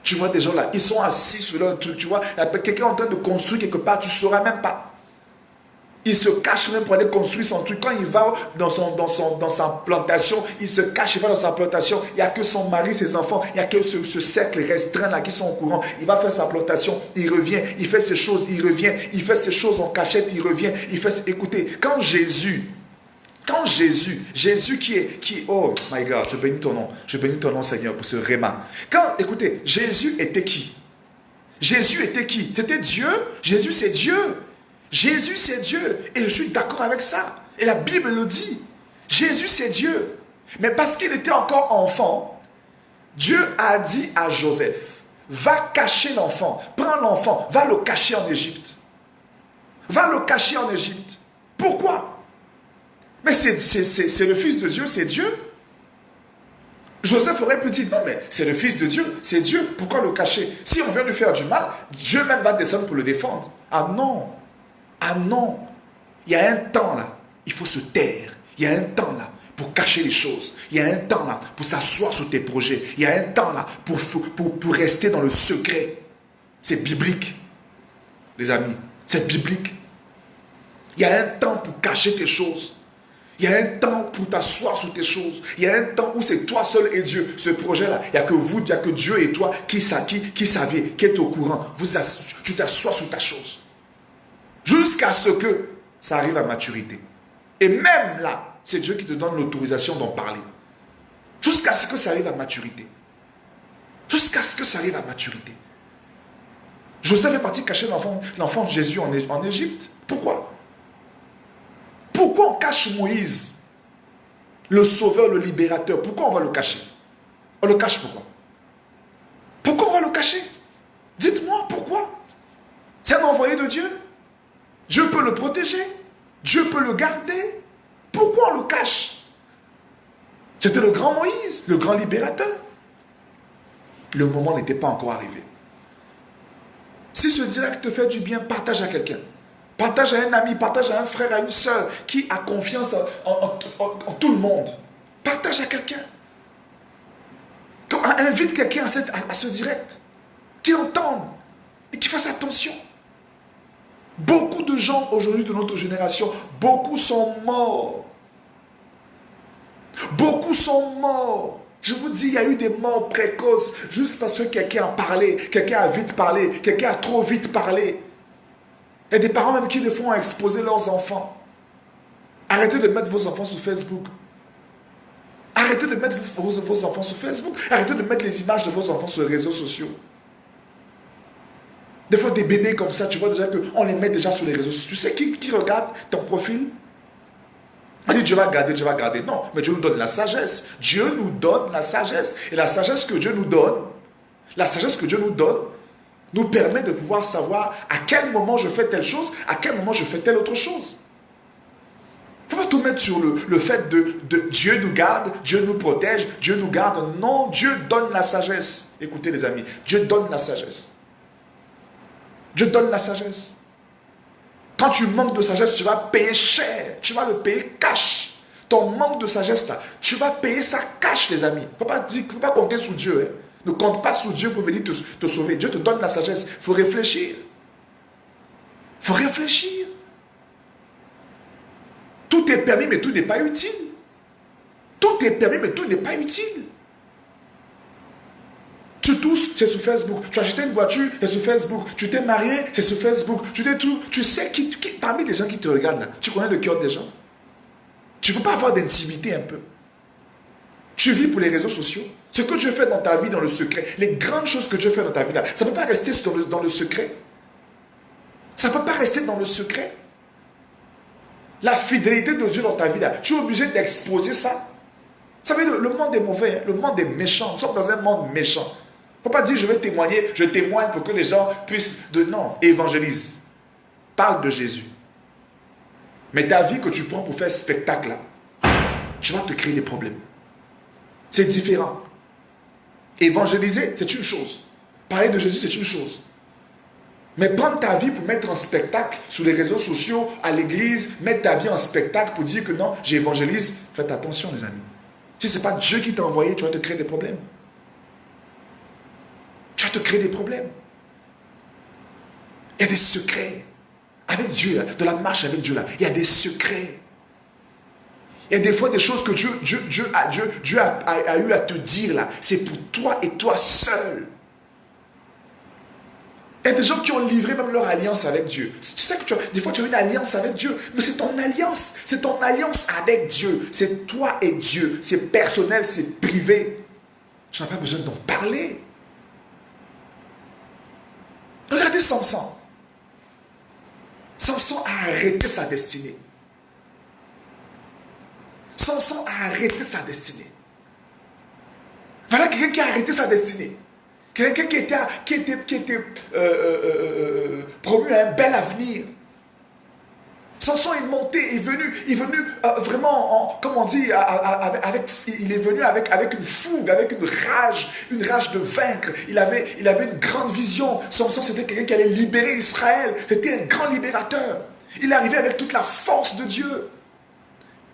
Tu vois des gens là, ils sont assis sur leur truc, tu vois, quelqu'un est en train de construire quelque part, tu ne sauras même pas. Il se cache même pour aller construire son truc. Quand il va dans sa plantation, il se cache, il va dans sa plantation. Il n'y a que son mari, ses enfants. Il n'y a que ce cercle restreint là qui sont au courant. Il va faire sa plantation, il revient. Il fait ses choses, il revient. Il fait ses choses en cachette, il revient. Écoutez, quand Jésus qui est, oh my God, je bénis ton nom Seigneur pour ce réma. Écoutez, Jésus était qui? Jésus était qui? C'était Dieu. Jésus c'est Dieu. Jésus c'est Dieu. Et je suis d'accord avec ça. Et la Bible le dit. Jésus c'est Dieu. Mais parce qu'il était encore enfant, Dieu a dit à Joseph, va cacher l'enfant. Prends l'enfant, va le cacher en Égypte. Va le cacher en Égypte. Pourquoi? Mais c'est le fils de Dieu, c'est Dieu. Joseph aurait pu dire, non mais c'est le fils de Dieu, c'est Dieu, pourquoi le cacher? Si on vient lui faire du mal, Dieu même va descendre pour le défendre. Ah non, il y a un temps là, il faut se taire. Il y a un temps là pour cacher les choses. Il y a un temps là pour s'asseoir sur tes projets. Il y a un temps là pour rester dans le secret. C'est biblique, les amis, c'est biblique. Il y a un temps pour cacher tes choses. Il y a un temps pour t'asseoir sur tes choses. Il y a un temps où c'est toi seul et Dieu. Ce projet-là, il n'y a que vous, il n'y a que Dieu et toi qui savez, qui est au courant. Tu t'assois sur ta chose. Jusqu'à ce que ça arrive à maturité. Et même là, c'est Dieu qui te donne l'autorisation d'en parler. Jusqu'à ce que ça arrive à maturité. Jusqu'à ce que ça arrive à maturité. Joseph est parti cacher l'enfant Jésus en Égypte. Pourquoi? Pourquoi on cache Moïse, le sauveur, le libérateur? Pourquoi on va le cacher? On le cache pourquoi? Pourquoi on va le cacher? Dites-moi pourquoi? C'est un envoyé de Dieu. Dieu peut le protéger. Dieu peut le garder. Pourquoi on le cache? C'était le grand Moïse, le grand libérateur. Le moment n'était pas encore arrivé. Si ce direct te fait du bien, partage à quelqu'un. Partage à un ami, partage à un frère, à une soeur qui a confiance en tout le monde. Partage à quelqu'un. Invite quelqu'un à ce direct. Qui entende et qui fasse attention. Beaucoup de gens aujourd'hui de notre génération, beaucoup sont morts. Beaucoup sont morts. Je vous dis, il y a eu des morts précoces juste parce que quelqu'un a parlé, quelqu'un a vite parlé, quelqu'un a trop vite parlé. Il y a des parents même qui les font exposer leurs enfants. Arrêtez de mettre vos enfants sur Facebook. Arrêtez de mettre vos enfants sur Facebook. Arrêtez de mettre les images de vos enfants sur les réseaux sociaux. Des fois, des bébés comme ça, tu vois déjà qu'on les met déjà sur les réseaux sociaux. Tu sais qui regarde ton profil? On dit Dieu va garder. Non, mais Dieu nous donne la sagesse. Dieu nous donne la sagesse. Et la sagesse que Dieu nous donne, nous permet de pouvoir savoir à quel moment je fais telle chose, à quel moment je fais telle autre chose. Il ne faut pas tout mettre sur le fait de Dieu nous garde, Dieu nous protège, Dieu nous garde. Non, Dieu donne la sagesse. Écoutez les amis, Dieu donne la sagesse. Dieu donne la sagesse. Quand tu manques de sagesse, tu vas payer cher. Tu vas le payer cash. Ton manque de sagesse là, tu vas payer ça cash les amis. Il ne faut pas compter sur Dieu. Hein. Ne compte pas sur Dieu pour venir te sauver. Dieu te donne la sagesse. Il faut réfléchir. Il faut réfléchir. Tout est permis, mais tout n'est pas utile. Tout est permis, mais tout n'est pas utile. Tu tousses, c'est sur Facebook. Tu as acheté une voiture, c'est sur Facebook. Tu t'es marié, c'est sur Facebook. Tu sais parmi les gens qui te regardent là, tu connais le cœur des gens. Tu ne peux pas avoir d'intimité un peu. Tu vis pour les réseaux sociaux. Ce que Dieu fait dans ta vie, dans le secret, les grandes choses que Dieu fait dans ta vie là, ça ne peut pas rester dans le secret. Ça ne peut pas rester dans le secret. La fidélité de Dieu dans ta vie, là, tu es obligé d'exposer ça. Vous savez, le monde est mauvais, hein, le monde est méchant. Nous sommes dans un monde méchant. Il ne faut pas dire je vais témoigner, je témoigne pour que les gens puissent... Non, évangélise. Parle de Jésus. Mais ta vie que tu prends pour faire spectacle, là, tu vas te créer des problèmes. C'est différent. Évangéliser, c'est une chose. Parler de Jésus, c'est une chose. Mais prendre ta vie pour mettre en spectacle sur les réseaux sociaux, à l'église, mettre ta vie en spectacle pour dire que non, j'évangélise, faites attention les amis. Si ce n'est pas Dieu qui t'a envoyé, tu vas te créer des problèmes. Tu vas te créer des problèmes. Il y a des secrets. Avec Dieu, là, de la marche avec Dieu, là, il y a des secrets. Il y a des fois des choses que Dieu a eu à te dire là. C'est pour toi et toi seul. Il y a des gens qui ont livré même leur alliance avec Dieu. Tu sais que des fois tu as une alliance avec Dieu, mais c'est ton alliance. C'est ton alliance avec Dieu. C'est toi et Dieu. C'est personnel, c'est privé. Tu n'as pas besoin d'en parler. Regardez Samson. Samson a arrêté sa destinée. Samson a arrêté sa destinée. Voilà quelqu'un qui a arrêté sa destinée. Quelqu'un qui était promu à un bel avenir. Samson est monté, est venu vraiment, comment on dit, il est venu avec une fougue, avec une rage de vaincre. Il avait une grande vision. Samson, c'était quelqu'un qui allait libérer Israël. C'était un grand libérateur. Il est arrivé avec toute la force de Dieu.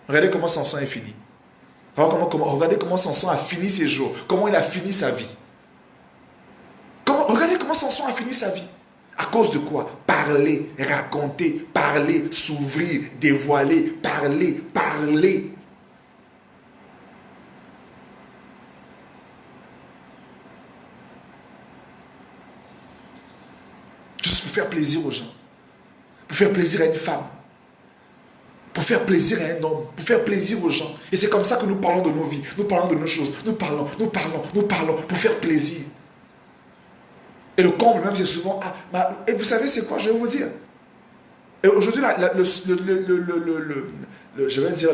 Regardez comment Samson est fini. Regardez comment Samson a fini ses jours. Comment il a fini sa vie. Regardez comment Samson a fini sa vie. À cause de quoi? Parler, raconter, parler, s'ouvrir, dévoiler, parler. Juste pour faire plaisir aux gens. Pour faire plaisir à une femme. Pour faire plaisir à un homme. Pour faire plaisir aux gens. Et c'est comme ça que nous parlons de nos vies. Nous parlons de nos choses. Nous parlons. Pour faire plaisir. Et le comble même, c'est souvent... et vous savez, c'est quoi? Je vais vous dire. Et aujourd'hui, je vais dire,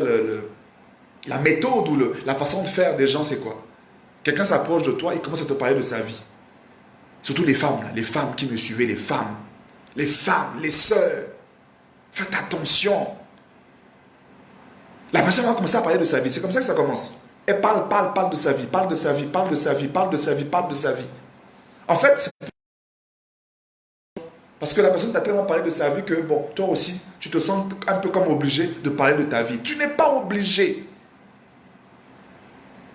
la méthode ou la façon de faire des gens, c'est quoi? Quelqu'un s'approche de toi et commence à te parler de sa vie. Surtout les femmes, là, les femmes qui me suivaient, les femmes, les sœurs. Faites attention. La personne va commencer à parler de sa vie. C'est comme ça que ça commence. Elle parle de sa vie, parle de sa vie. En fait, c'est parce que la personne t'a tellement parlé de sa vie que, bon, toi aussi, tu te sens un peu comme obligé de parler de ta vie. Tu n'es pas obligé.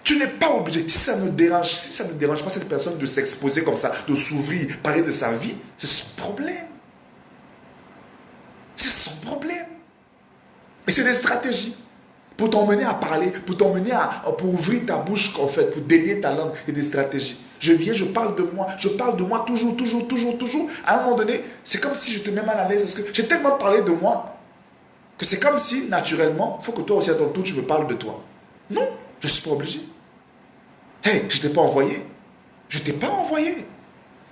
Tu n'es pas obligé. Si ça ne dérange pas cette personne de s'exposer comme ça, de s'ouvrir, parler de sa vie, c'est son problème. C'est son problème. Et c'est des stratégies. Pour t'emmener à parler, pour ouvrir ta bouche, en fait, pour délier ta langue, c'est des stratégies. Je viens, je parle de moi toujours. À un moment donné, c'est comme si je te mets mal à l'aise parce que j'ai tellement parlé de moi que c'est comme si, naturellement, il faut que toi aussi à ton tour, tu me parles de toi. Non, je ne suis pas obligé. Hey, je ne t'ai pas envoyé.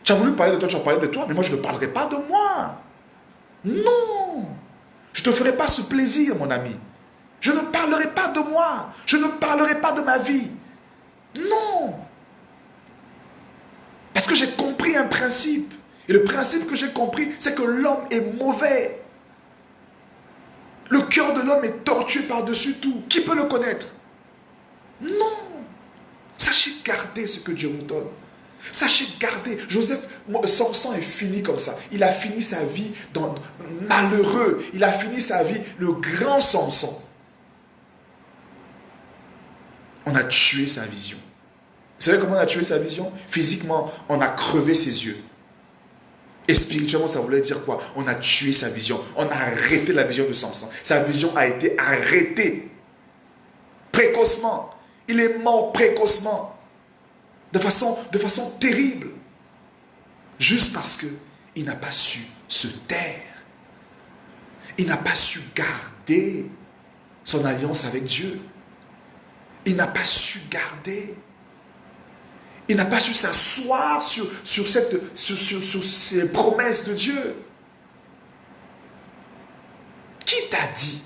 Tu as voulu parler de toi, tu as parlé de toi, mais moi je ne parlerai pas de moi. Non, je ne te ferai pas ce plaisir, mon ami. Je ne parlerai pas de moi. Je ne parlerai pas de ma vie. Non. Parce que j'ai compris un principe. Et le principe que j'ai compris, c'est que l'homme est mauvais. Le cœur de l'homme est tortueux par-dessus tout. Qui peut le connaître? Non. Sachez garder ce que Dieu vous donne. Sachez garder. Samson est fini comme ça. Il a fini sa vie malheureux. Il a fini sa vie le grand Samson. On a tué sa vision. Vous savez comment on a tué sa vision? Physiquement, on a crevé ses yeux. Et spirituellement, ça voulait dire quoi? On a tué sa vision. On a arrêté la vision de Samson. Sa vision a été arrêtée. Précocement. Il est mort précocement. De façon terrible. Juste parce qu'il n'a pas su se taire. Il n'a pas su garder son alliance avec Dieu. Il n'a pas su garder. Il n'a pas su s'asseoir sur ces promesses de Dieu. Qui t'a dit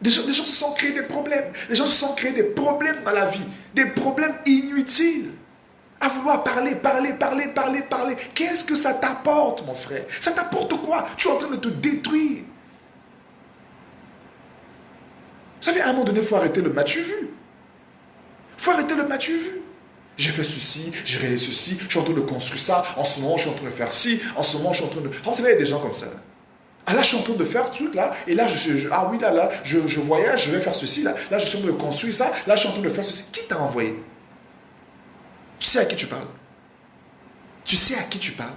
Des gens se sont créés des problèmes. Les gens se sont créés des problèmes dans la vie. Des problèmes inutiles. À vouloir parler. Qu'est-ce que ça t'apporte, mon frère? Ça t'apporte quoi? Tu es en train de te détruire. Vous savez, à un moment donné, il faut arrêter le m'as-tu vu. Il faut arrêter le m'as-tu vu. J'ai fait ceci, j'ai réalisé ceci, je suis en train de construire ça, en ce moment je suis en train de faire ci, en ce moment je suis en train de... vous savez, il y a des gens comme ça. Ah là, je suis en train de faire ce truc là, et là, je voyage, je vais faire ceci, là, je suis en train de construire ça, là, je suis en train de faire ceci. Qui t'a envoyé? Tu sais à qui tu parles? Tu sais à qui tu parles?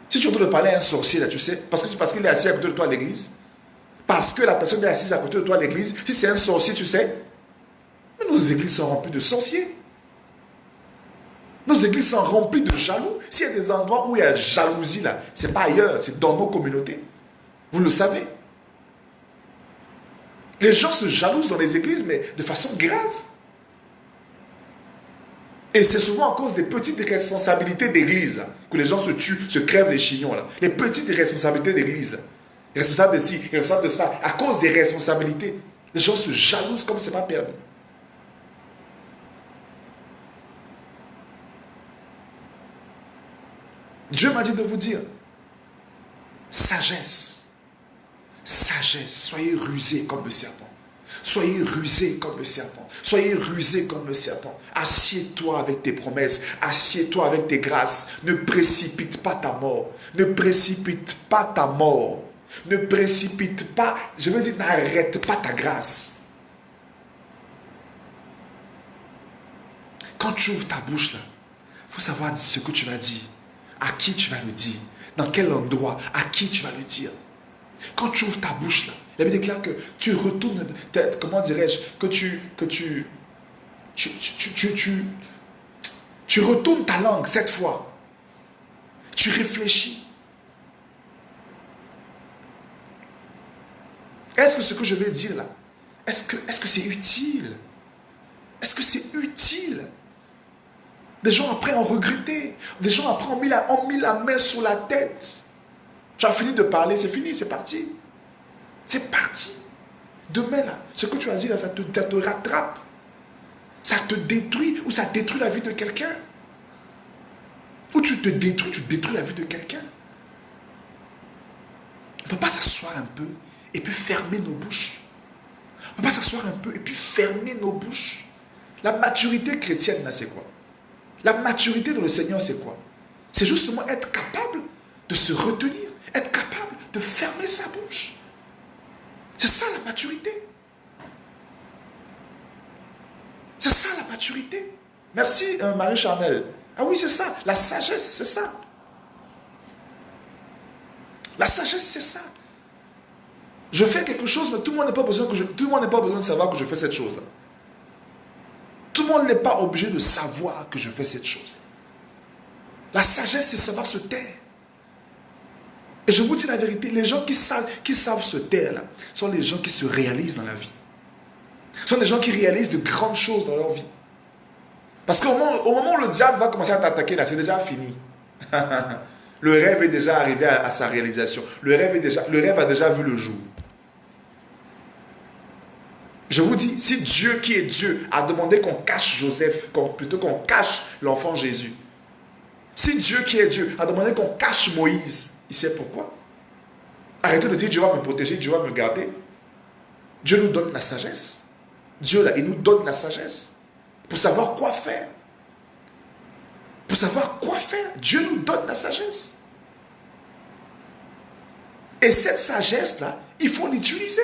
Si tu es en train de parler à un sorcier là, tu sais, parce qu'il est assis à côté de toi à l'église, parce que la personne est assise à côté de toi à l'église, si c'est un sorcier, tu sais, mais nos églises sont remplies de sorciers. Nos églises sont remplies de jaloux. S'il y a des endroits où il y a jalousie là, ce n'est pas ailleurs, c'est dans nos communautés. Vous le savez. Les gens se jalousent dans les églises, mais de façon grave. Et c'est souvent à cause des petites responsabilités d'église là, que les gens se tuent, se crèvent les chignons là. Les petites responsabilités d'église là. Responsables de ci, responsables de ça. À cause des responsabilités, les gens se jalousent comme ce n'est pas permis. Dieu m'a dit de vous dire, sagesse, sagesse, soyez rusés comme le serpent. Soyez rusés comme le serpent. Soyez rusés comme le serpent. Assieds-toi avec tes promesses. Assieds-toi avec tes grâces. Ne précipite pas ta mort. Ne précipite pas ta mort. Ne précipite pas, je veux dire, n'arrête pas ta grâce. Quand tu ouvres ta bouche là, il faut savoir ce que tu vas dire. À qui tu vas le dire? Dans quel endroit? À qui tu vas le dire? Quand tu ouvres ta bouche là, la Bible déclare que tu retournes, comment dirais-je, que tu retournes ta langue cette fois. Tu réfléchis. Est-ce que ce que je vais dire là, est-ce que c'est utile? Est-ce que c'est utile? Des gens après ont regretté. Des gens après ont mis la main sur la tête. Tu as fini de parler, c'est fini, c'est parti. C'est parti. Demain, là, ce que tu as dit, là, ça te rattrape. Ça te détruit ou ça détruit la vie de quelqu'un. Ou tu détruis la vie de quelqu'un. On ne peut pas s'asseoir un peu et puis fermer nos bouches. On ne peut pas s'asseoir un peu et puis fermer nos bouches. La maturité chrétienne, là, c'est quoi? La maturité dans le Seigneur, c'est quoi? C'est justement être capable de se retenir, être capable de fermer sa bouche. C'est ça la maturité. C'est ça la maturité. Merci Marie-Charnel. Ah oui, c'est ça. La sagesse, c'est ça. La sagesse, c'est ça. Je fais quelque chose, mais tout le monde n'a pas besoin de savoir que je fais cette chose-là. Tout le monde n'est pas obligé de savoir que je fais cette chose. La sagesse, c'est savoir se taire. Et je vous dis la vérité, les gens qui savent se taire, là, sont les gens qui se réalisent dans la vie. Ce sont les gens qui réalisent de grandes choses dans leur vie. Parce qu'au moment où le diable va commencer à t'attaquer, là, c'est déjà fini. Le rêve est déjà arrivé à sa réalisation. Le rêve a déjà vu le jour. Je vous dis, si Dieu qui est Dieu a demandé qu'on cache Joseph, plutôt qu'on cache l'enfant Jésus, si Dieu qui est Dieu a demandé qu'on cache Moïse, il sait pourquoi. Arrêtez de dire Dieu va me protéger, Dieu va me garder. Dieu nous donne la sagesse. Dieu là, il nous donne la sagesse pour savoir quoi faire. Pour savoir quoi faire, Dieu nous donne la sagesse. Et cette sagesse là, il faut l'utiliser.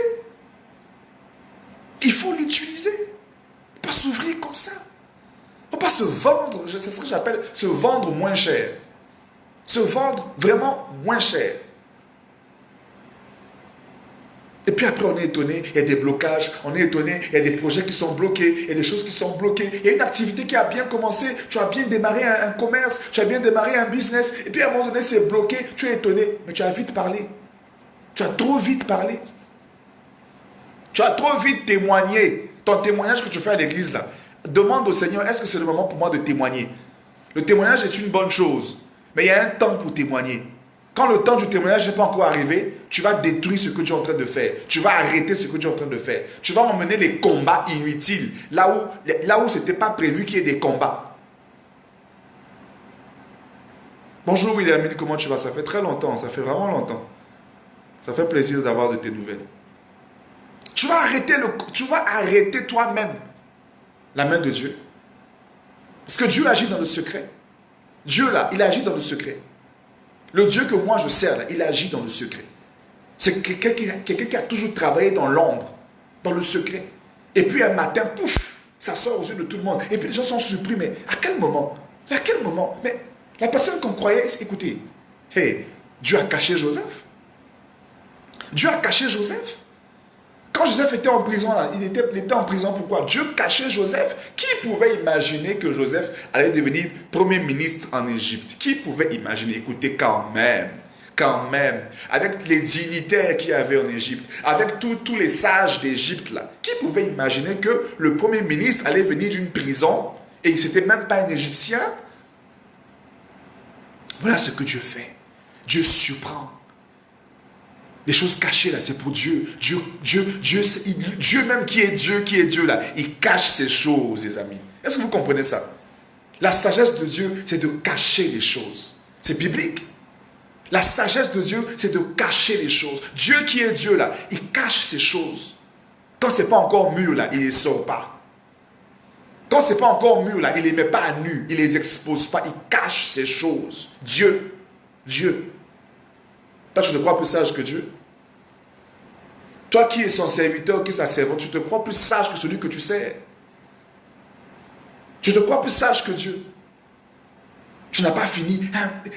Il faut l'utiliser. Il ne faut pas s'ouvrir comme ça. Il ne faut pas se vendre. C'est ce que j'appelle se vendre moins cher. Se vendre vraiment moins cher. Et puis après, on est étonné, il y a des blocages, on est étonné, il y a des projets qui sont bloqués, il y a des choses qui sont bloquées, il y a une activité qui a bien commencé, tu as bien démarré un commerce, tu as bien démarré un business, et puis à un moment donné, c'est bloqué, tu es étonné, mais tu as vite parlé. Tu as trop vite parlé. Tu as trop vite témoigné. Ton témoignage que tu fais à l'église là, demande au Seigneur, est-ce que c'est le moment pour moi de témoigner? Le témoignage est une bonne chose, mais il y a un temps pour témoigner. Quand le temps du témoignage n'est pas encore arrivé, tu vas détruire ce que tu es en train de faire. Tu vas arrêter ce que tu es en train de faire. Tu vas emmener les combats inutiles, là où ce n'était pas prévu qu'il y ait des combats. Bonjour William, comment tu vas? Ça fait très longtemps, ça fait vraiment longtemps. Ça fait plaisir d'avoir de tes nouvelles. Tu vas arrêter toi-même la main de Dieu. Parce que Dieu agit dans le secret. Dieu là, il agit dans le secret. Le Dieu que moi je sers là, il agit dans le secret. C'est quelqu'un qui a toujours travaillé dans l'ombre, dans le secret. Et puis un matin, pouf, ça sort aux yeux de tout le monde. Et puis les gens sont surpris, mais à quel moment? À quel moment? Mais la personne qu'on croyait, écoutez, hey, Dieu a caché Joseph. Dieu a caché Joseph. Quand Joseph était en prison, là, il était en prison pourquoi? Dieu cachait Joseph. Qui pouvait imaginer que Joseph allait devenir premier ministre en Égypte? Qui pouvait imaginer? Écoutez, quand même, avec les dignitaires qu'il y avait en Égypte, avec tous les sages d'Égypte, là, qui pouvait imaginer que le premier ministre allait venir d'une prison et ce n'était même pas un Égyptien? Voilà ce que Dieu fait. Dieu surprend. Les choses cachées là, c'est pour Dieu. Dieu même qui est Dieu là, il cache ces choses, les amis. Est-ce que vous comprenez ça? La sagesse de Dieu, c'est de cacher les choses. C'est biblique. La sagesse de Dieu, c'est de cacher les choses. Dieu qui est Dieu là, il cache ces choses. Quand ce n'est pas encore mûr là, il ne les sort pas. Quand ce n'est pas encore mûr là, il ne les met pas à nu, il ne les expose pas, il cache ces choses. Dieu. Toi, tu te crois plus sage que Dieu? Toi qui es son serviteur, qui est sa servante, tu te crois plus sage que celui que tu sers. Tu te crois plus sage que Dieu. Tu n'as pas fini.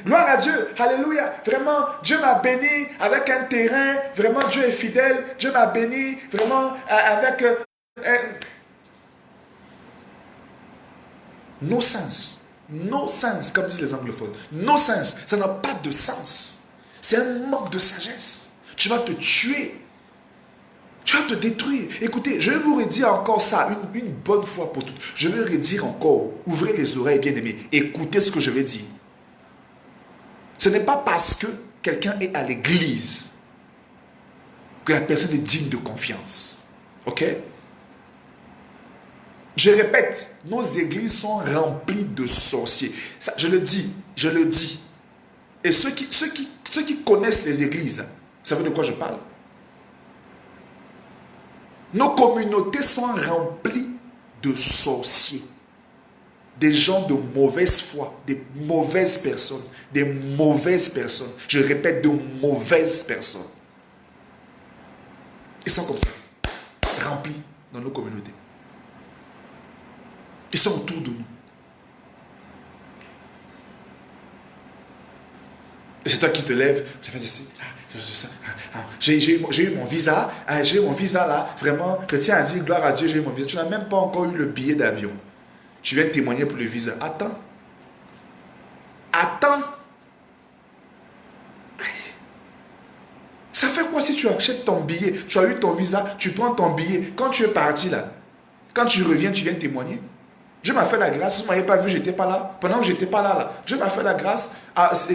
Gloire à Dieu. Alléluia. Vraiment, Dieu m'a béni avec un terrain. Vraiment, Dieu est fidèle. Dieu m'a béni vraiment avec... no sense. No sense, comme disent les anglophones. No sense. Ça n'a pas de sens. C'est un manque de sagesse. Tu vas te tuer. Tu vas te détruire. Écoutez, je vais vous redire encore ça une bonne fois pour toutes. Je vais redire encore. Ouvrez les oreilles, bien aimés. Écoutez ce que je vais dire. Ce n'est pas parce que quelqu'un est à l'église que la personne est digne de confiance. Ok? Je répète, nos églises sont remplies de sorciers. Ça, je le dis. Et ceux qui connaissent les églises, vous savez de quoi je parle? Nos communautés sont remplies de sorciers. Des gens de mauvaise foi, des mauvaises personnes. Je répète, de mauvaises personnes. Ils sont comme ça, remplis dans nos communautés. Ils sont autour de nous. Et c'est toi qui te lèves, j'ai fait ceci, j'ai eu mon visa, là, vraiment, je tiens à dire gloire à Dieu, j'ai eu mon visa. Tu n'as même pas encore eu le billet d'avion. Tu viens témoigner pour le visa. Attends. Ça fait quoi si tu achètes ton billet, tu as eu ton visa, tu prends ton billet, quand tu es parti là, quand tu reviens, tu viens témoigner? Dieu m'a fait la grâce, si vous ne m'avez pas vu, je n'étais pas là. Pendant que je n'étais pas là, Dieu m'a fait la grâce.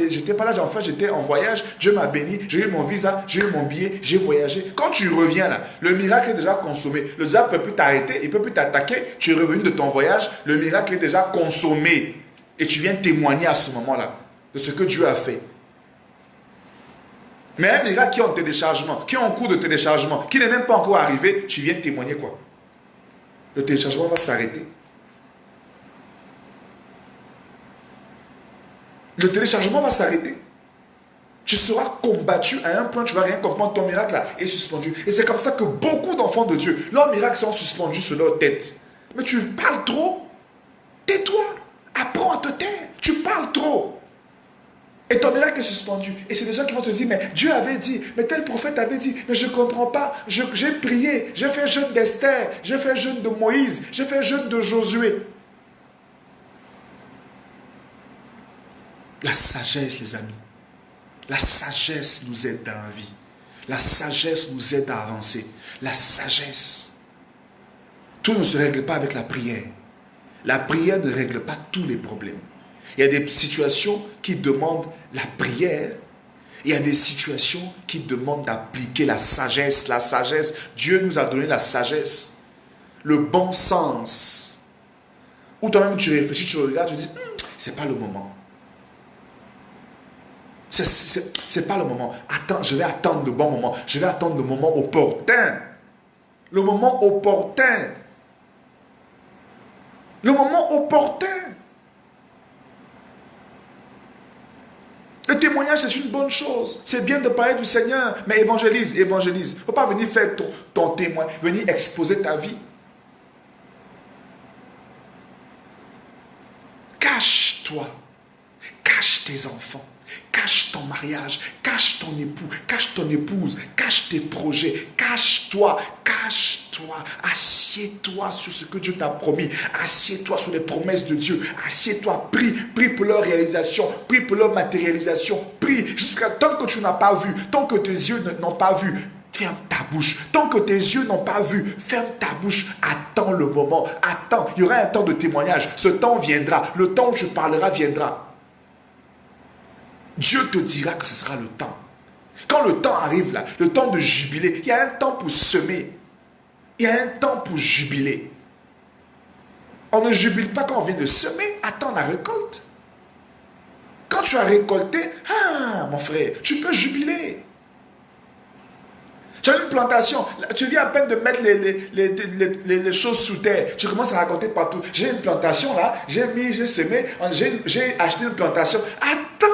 J'étais pas là, en fait, j'étais en voyage. Dieu m'a béni, j'ai eu mon visa, j'ai eu mon billet, j'ai voyagé. Quand tu reviens là, le miracle est déjà consommé. Le diable ne peut plus t'arrêter, il ne peut plus t'attaquer. Tu es revenu de ton voyage, le miracle est déjà consommé. Et tu viens témoigner à ce moment-là de ce que Dieu a fait. Mais un miracle qui est en téléchargement, qui est en cours de téléchargement, qui n'est même pas encore arrivé, tu viens témoigner quoi? Le téléchargement va s'arrêter. Le téléchargement va s'arrêter. Tu seras combattu à un point, tu ne vas rien comprendre, ton miracle là est suspendu. Et c'est comme ça que beaucoup d'enfants de Dieu, leurs miracles sont suspendus sur leur tête. Mais tu parles trop. Tais-toi. Apprends à te taire. Tu parles trop. Et ton miracle est suspendu. Et c'est des gens qui vont te dire, mais Dieu avait dit, mais tel prophète avait dit, mais je ne comprends pas. J'ai prié, j'ai fait jeûne d'Esther, j'ai fait jeûne de Moïse, j'ai fait jeûne de Josué. La sagesse, les amis. La sagesse nous aide dans la vie. La sagesse nous aide à avancer. La sagesse. Tout ne se règle pas avec la prière. La prière ne règle pas tous les problèmes. Il y a des situations qui demandent la prière. Il y a des situations qui demandent d'appliquer la sagesse. La sagesse, Dieu nous a donné la sagesse. Le bon sens. Ou toi-même tu réfléchis, tu regardes, tu dis, c'est pas le moment. C'est pas le moment. Attends, je vais attendre le bon moment. Je vais attendre le moment opportun. Le moment opportun. Le moment opportun. Le témoignage, c'est une bonne chose. C'est bien de parler du Seigneur, mais évangélise, évangélise. Il ne faut pas venir faire ton témoin, venir exposer ta vie. Cache-toi. Cache tes enfants. Cache ton mariage, cache ton époux, cache ton épouse, cache tes projets, cache-toi, cache-toi, assieds-toi sur ce que Dieu t'a promis, assieds-toi sur les promesses de Dieu, assieds-toi, prie pour leur réalisation, prie pour leur matérialisation, prie jusqu'à tant que tu n'as pas vu, tant que tes yeux n'ont pas vu, ferme ta bouche. Tant que tes yeux n'ont pas vu, ferme ta bouche. Attends le moment, attends, il y aura un temps de témoignage, ce temps viendra, le temps où tu parleras viendra. Dieu te dira que ce sera le temps. Quand le temps arrive là, le temps de jubiler, il y a un temps pour semer. Il y a un temps pour jubiler. On ne jubile pas quand on vient de semer, attends la récolte. Quand tu as récolté, mon frère, tu peux jubiler. Tu as une plantation, tu viens à peine de mettre les choses sous terre. Tu commences à raconter partout. J'ai une plantation là, j'ai semé, j'ai acheté une plantation. Attends!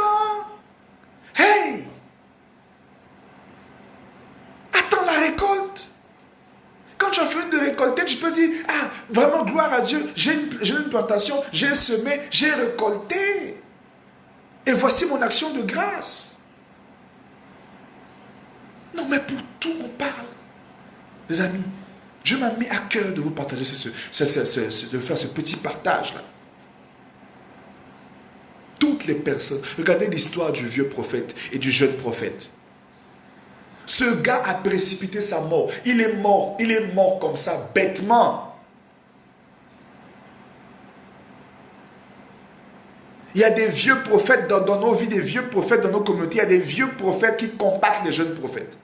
Hey! Attends la récolte. Quand tu as fini de récolter, tu peux dire, vraiment gloire à Dieu, j'ai une plantation, j'ai semé, j'ai récolté. Et voici mon action de grâce. Non, mais pour tout, on parle. Les amis, Dieu m'a mis à cœur de vous partager, de faire ce petit partage-là. Toutes les personnes, regardez l'histoire du vieux prophète et du jeune prophète. Ce gars a précipité sa mort. Il est mort comme ça, bêtement. Il y a des vieux prophètes dans nos vies, des vieux prophètes dans nos communautés. Il y a des vieux prophètes qui combattent les jeunes prophètes.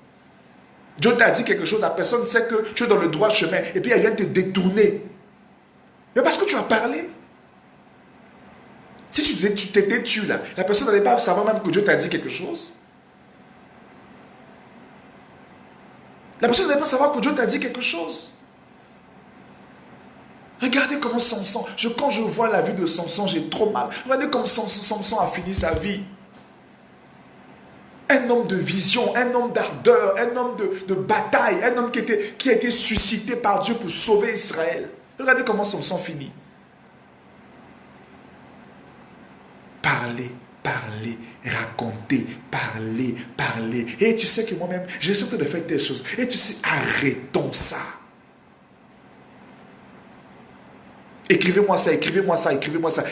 Dieu t'a dit quelque chose, la personne sait que tu es dans le droit chemin et puis elle vient te détourner. Mais parce que tu as parlé. Si tu t'étais tué là, la personne n'allait pas savoir même que Dieu t'a dit quelque chose. La personne n'allait pas savoir que Dieu t'a dit quelque chose. Regardez comment Samson, quand je vois la vie de Samson, j'ai trop mal. Regardez comment Samson a fini sa vie. Un homme de vision, un homme d'ardeur, un homme de bataille, un homme qui a été suscité par Dieu pour sauver Israël. Regardez comment Samson finit. Parler, raconter, parler. Et tu sais que moi-même, j'ai surtout de faire des choses. Et tu sais, arrêtons ça. Écrivez-moi ça.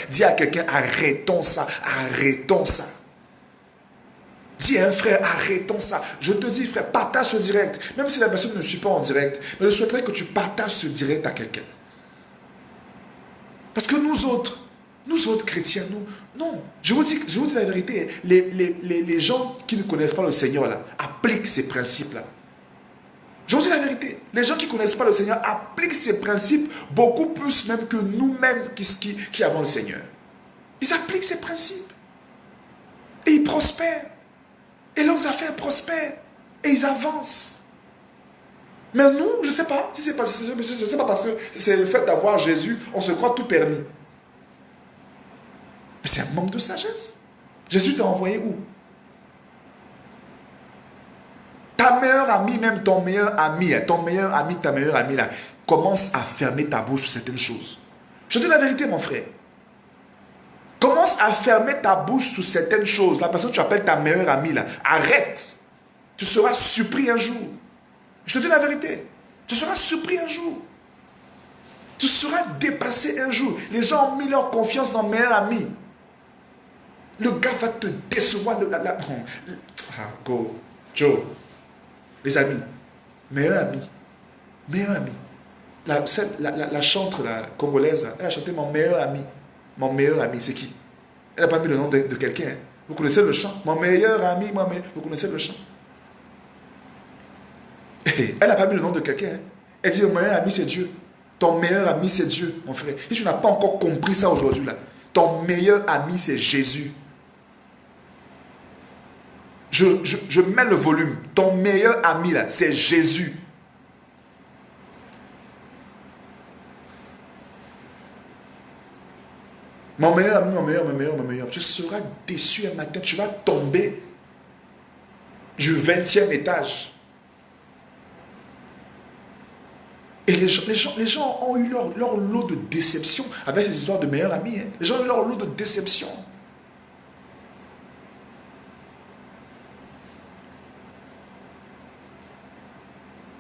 Dis à quelqu'un, arrêtons ça. Dis à un frère, arrêtons ça. Je te dis, frère, partage ce direct. Même si la personne ne suit pas en direct. Mais je souhaiterais que tu partages ce direct à quelqu'un. Parce que nous autres chrétiens, non. Je vous dis la vérité. Les gens qui ne connaissent pas le Seigneur, là, appliquent ces principes-là. Je vous dis la vérité. Les gens qui ne connaissent pas le Seigneur appliquent ces principes beaucoup plus même que nous-mêmes qui avons le Seigneur. Ils appliquent ces principes. Et ils prospèrent. Et leurs affaires prospèrent. Et ils avancent. Mais nous, je ne sais pas. Je ne sais pas parce que c'est le fait d'avoir Jésus, on se croit tout permis. Mais c'est un manque de sagesse. Jésus t'a envoyé où? Ta meilleure amie, même ton meilleur ami, ta meilleure amie, là, commence à fermer ta bouche sur certaines choses. Je dis la vérité, mon frère. Commence à fermer ta bouche sur certaines choses. La personne que tu appelles ta meilleure amie, là, arrête. Tu seras surpris un jour. Je te dis la vérité. Tu seras surpris un jour. Tu seras dépassé un jour. Les gens ont mis leur confiance dans meilleur ami. Le gars va te décevoir. Go, Joe. Les amis. Meilleur ami. La chantre la congolaise, elle a chanté mon meilleur ami. Mon meilleur ami, c'est qui? Elle n'a pas mis le nom de quelqu'un. Vous connaissez le chant? Mon meilleur ami, vous connaissez le chant? Elle n'a pas mis le nom de quelqu'un. Hein. Elle dit, mon meilleur ami, c'est Dieu. Ton meilleur ami, c'est Dieu, mon frère. Si tu n'as pas encore compris ça aujourd'hui, là, ton meilleur ami, c'est Jésus. Je mets le volume. Ton meilleur ami, là, c'est Jésus. Mon meilleur ami, mon meilleur. Tu seras déçu un matin. Tu vas tomber du 20e étage. Et les gens ont eu leur lot de déception avec ces histoires de meilleurs amis. Hein. Les gens ont eu leur lot de déception.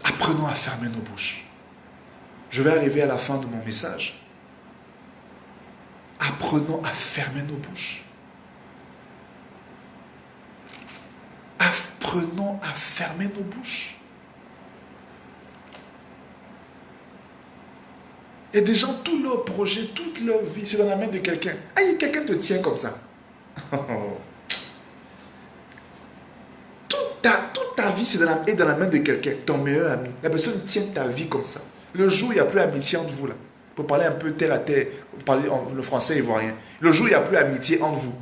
Apprenons à fermer nos bouches. Je vais arriver à la fin de mon message. Apprenons à fermer nos bouches. Apprenons à fermer nos bouches. Il y a des gens, tous leurs projets, toute leur vie, c'est dans la main de quelqu'un. Aïe, quelqu'un te tient comme ça. Toute ta vie est dans la main de quelqu'un, ton meilleur ami. La personne tient ta vie comme ça. Le jour où il n'y a plus amitié entre vous, là, pour parler un peu terre à terre, parler le français ivoirien. Le jour où il n'y a plus amitié entre vous.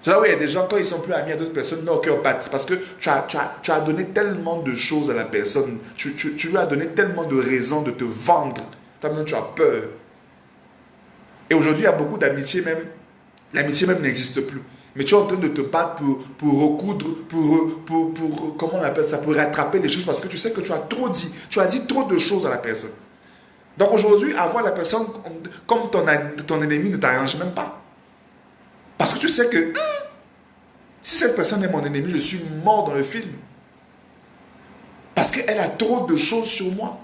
C'est là où il y a des gens, quand ils sont plus amis à d'autres personnes, n'ont cœur battre. Parce que tu as donné tellement de choses à la personne. Tu lui as donné tellement de raisons de te vendre. Toi-même, tu as peur. Et aujourd'hui, il y a beaucoup d'amitié même. L'amitié même n'existe plus. Mais tu es en train de te battre pour recoudre, comment on appelle ça, pour rattraper les choses. Parce que tu sais que tu as trop dit. Tu as dit trop de choses à la personne. Donc aujourd'hui, avoir la personne comme ton ennemi ne t'arrange même pas. Parce que tu sais que si cette personne est mon ennemi, je suis mort dans le film. Parce qu'elle a trop de choses sur moi.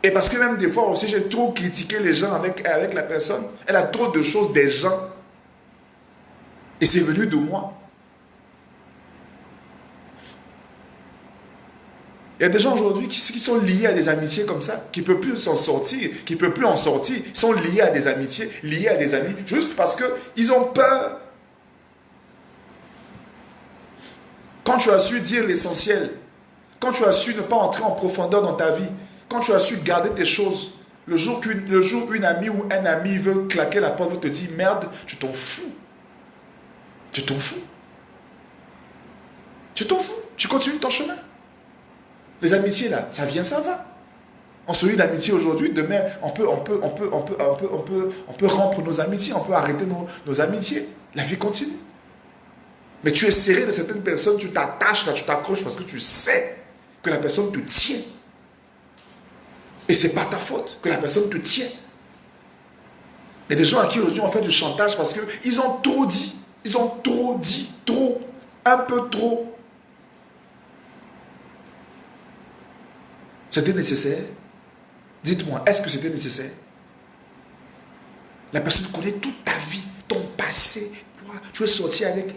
Et parce que même des fois aussi, j'ai trop critiqué les gens avec la personne. Elle a trop de choses des gens. Et c'est venu de moi. Il y a des gens aujourd'hui qui sont liés à des amitiés comme ça, qui ne peuvent plus s'en sortir, qui ne peuvent plus en sortir. Ils sont liés à des amitiés, liés à des amis, juste parce qu'ils ont peur. Quand tu as su dire l'essentiel, quand tu as su ne pas entrer en profondeur dans ta vie, quand tu as su garder tes choses, le jour une amie ou un ami veut claquer la porte, veut te dire merde, tu t'en fous. Tu t'en fous. Tu t'en fous. Tu continues ton chemin. Les amitiés là, ça vient, ça va. On se lie d'amitié aujourd'hui, demain on peut rompre nos amitiés, on peut arrêter nos amitiés. La vie continue. Mais tu es serré de certaines personnes, tu t'attaches là, tu t'accroches parce que tu sais que la personne te tient. Et c'est pas ta faute que la personne te tient. Il y a des gens à qui aujourd'hui on fait du chantage parce qu'ils ont trop dit. Ils ont trop dit, trop, un peu trop. C'était nécessaire? Dites-moi, est-ce que c'était nécessaire? La personne connaît toute ta vie, ton passé. Tu es sorti avec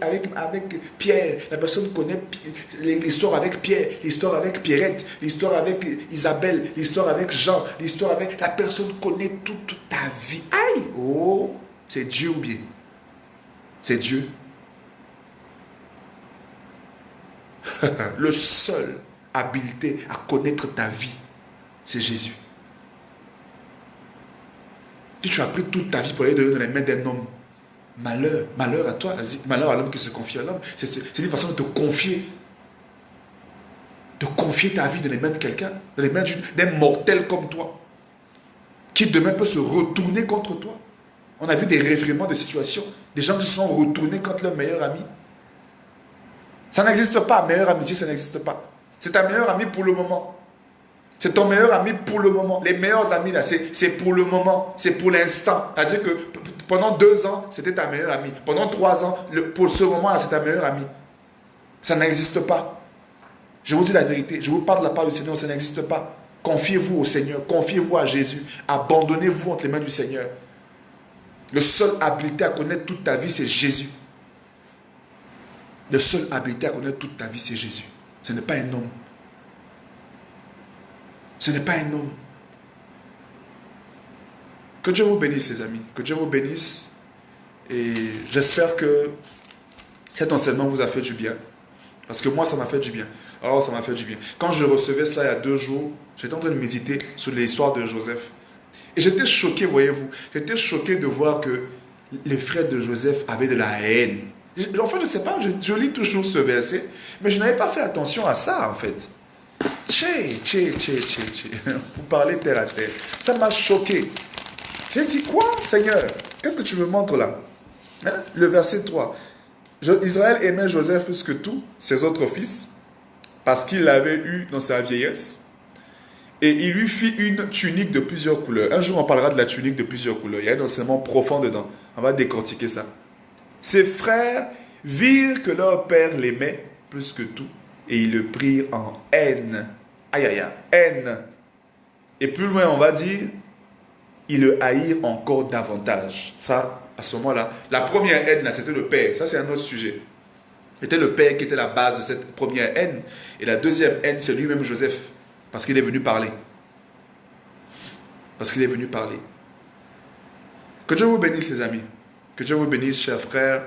Pierre. La personne connaît l'histoire avec Pierre, l'histoire avec Pierrette, l'histoire avec Isabelle, l'histoire avec Jean, l'histoire avec... La personne connaît toute ta vie. Aïe! Oh! C'est Dieu ou bien? C'est Dieu. Le seul habilité à connaître ta vie, c'est Jésus. Si tu as pris toute ta vie pour aller dans les mains d'un homme, malheur à toi, malheur à l'homme qui se confie à l'homme. C'est une façon de te confier. De confier ta vie dans les mains de quelqu'un, dans les mains d'un mortel comme toi, qui demain peut se retourner contre toi. On a vu des revirements de situation, des gens qui se sont retournés contre leur meilleur ami. Ça n'existe pas, meilleure amitié, ça n'existe pas. C'est ta meilleure amie pour le moment. C'est ton meilleur ami pour le moment. Les meilleurs amis, là, c'est pour le moment, c'est pour l'instant. C'est-à-dire que pendant 2 ans, c'était ta meilleure amie. Pendant 3 ans, pour ce moment-là, c'est ta meilleure amie. Ça n'existe pas. Je vous dis la vérité, je vous parle de la part du Seigneur, ça n'existe pas. Confiez-vous au Seigneur, confiez-vous à Jésus. Abandonnez-vous entre les mains du Seigneur. Le seul habilité à connaître toute ta vie, c'est Jésus. Le seul habilité à connaître toute ta vie, c'est Jésus. Ce n'est pas un homme. Ce n'est pas un homme. Que Dieu vous bénisse, les amis. Que Dieu vous bénisse. Et j'espère que cet enseignement vous a fait du bien. Parce que moi, ça m'a fait du bien. Alors, ça m'a fait du bien. Quand je recevais cela il y a 2 jours, j'étais en train de méditer sur l'histoire de Joseph. Et j'étais choqué, voyez-vous. J'étais choqué de voir que les frères de Joseph avaient de la haine. Enfin, je ne sais pas, je lis toujours ce verset, mais je n'avais pas fait attention à ça, en fait. Vous parlez terre à terre. Ça m'a choqué. J'ai dit, quoi, Seigneur? Qu'est-ce que tu me montres là? Hein? Le verset 3. Israël aimait Joseph plus que tous ses autres fils, parce qu'il l'avait eu dans sa vieillesse. Et il lui fit une tunique de plusieurs couleurs. Un jour, on parlera de la tunique de plusieurs couleurs. Il y a un enseignement profond dedans. On va décortiquer ça. Ses frères virent que leur père l'aimait plus que tout. Et ils le prirent en haine. Aïe, aïe, aïe, haine. Et plus loin, on va dire, ils le haïrent encore davantage. Ça, à ce moment-là, la première haine, là, c'était le père. Ça, c'est un autre sujet. C'était le père qui était la base de cette première haine. Et la deuxième haine, c'est lui-même Joseph. Parce qu'il est venu parler. Parce qu'il est venu parler. Que Dieu vous bénisse, les amis. Que Dieu vous bénisse, chers frères,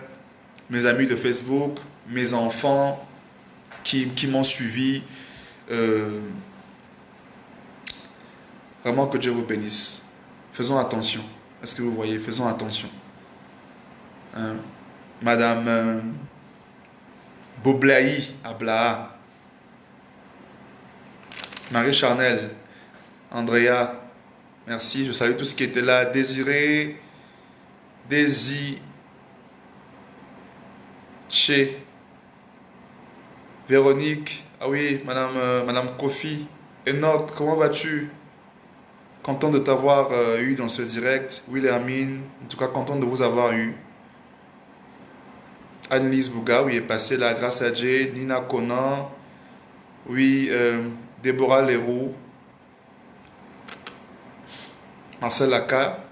mes amis de Facebook, mes enfants qui m'ont suivi. Vraiment que Dieu vous bénisse. Faisons attention. Est-ce que vous voyez? Faisons attention. Madame Boblaï Ablaha, Marie Charnel, Andrea, merci. Je salue tous ceux qui étaient là. Désiré, Daisy, Che, Véronique, ah oui, Madame Kofi, Enoch, comment vas-tu? Content de t'avoir eu dans ce direct. Wilhelmine, en tout cas content de vous avoir eu. Annelise Bouga, oui, est passée là, grâce à Dieu. Nina Conan, oui, Déborah Leroux, Marcel Laka,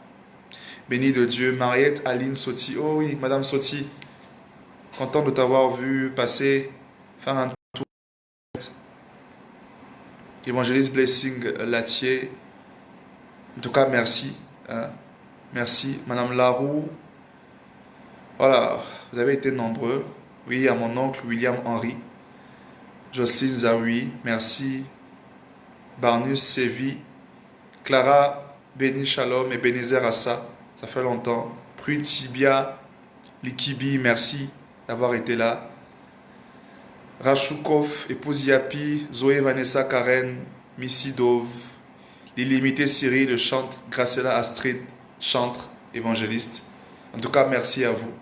béni de Dieu, Mariette Aline Soti, oh oui, Madame Soti, content de t'avoir vu passer, faire un tour. Évangéliste Blessing Latier, en tout cas merci, hein. Merci, Madame Laroux, voilà, vous avez été nombreux, oui, à mon oncle William Henry, Jocelyne Zawi, merci, Barnus Sévi, Clara Béni Shalom et Bénézer Assa, ça fait longtemps. Pruit Tibia, Likibi, merci d'avoir été là. Rachoukov, épouse Yapi, Zoé Vanessa Karen, Missy Dove, l'illimité Cyril chante, Gracela Astrid, chantre, évangéliste. En tout cas, merci à vous.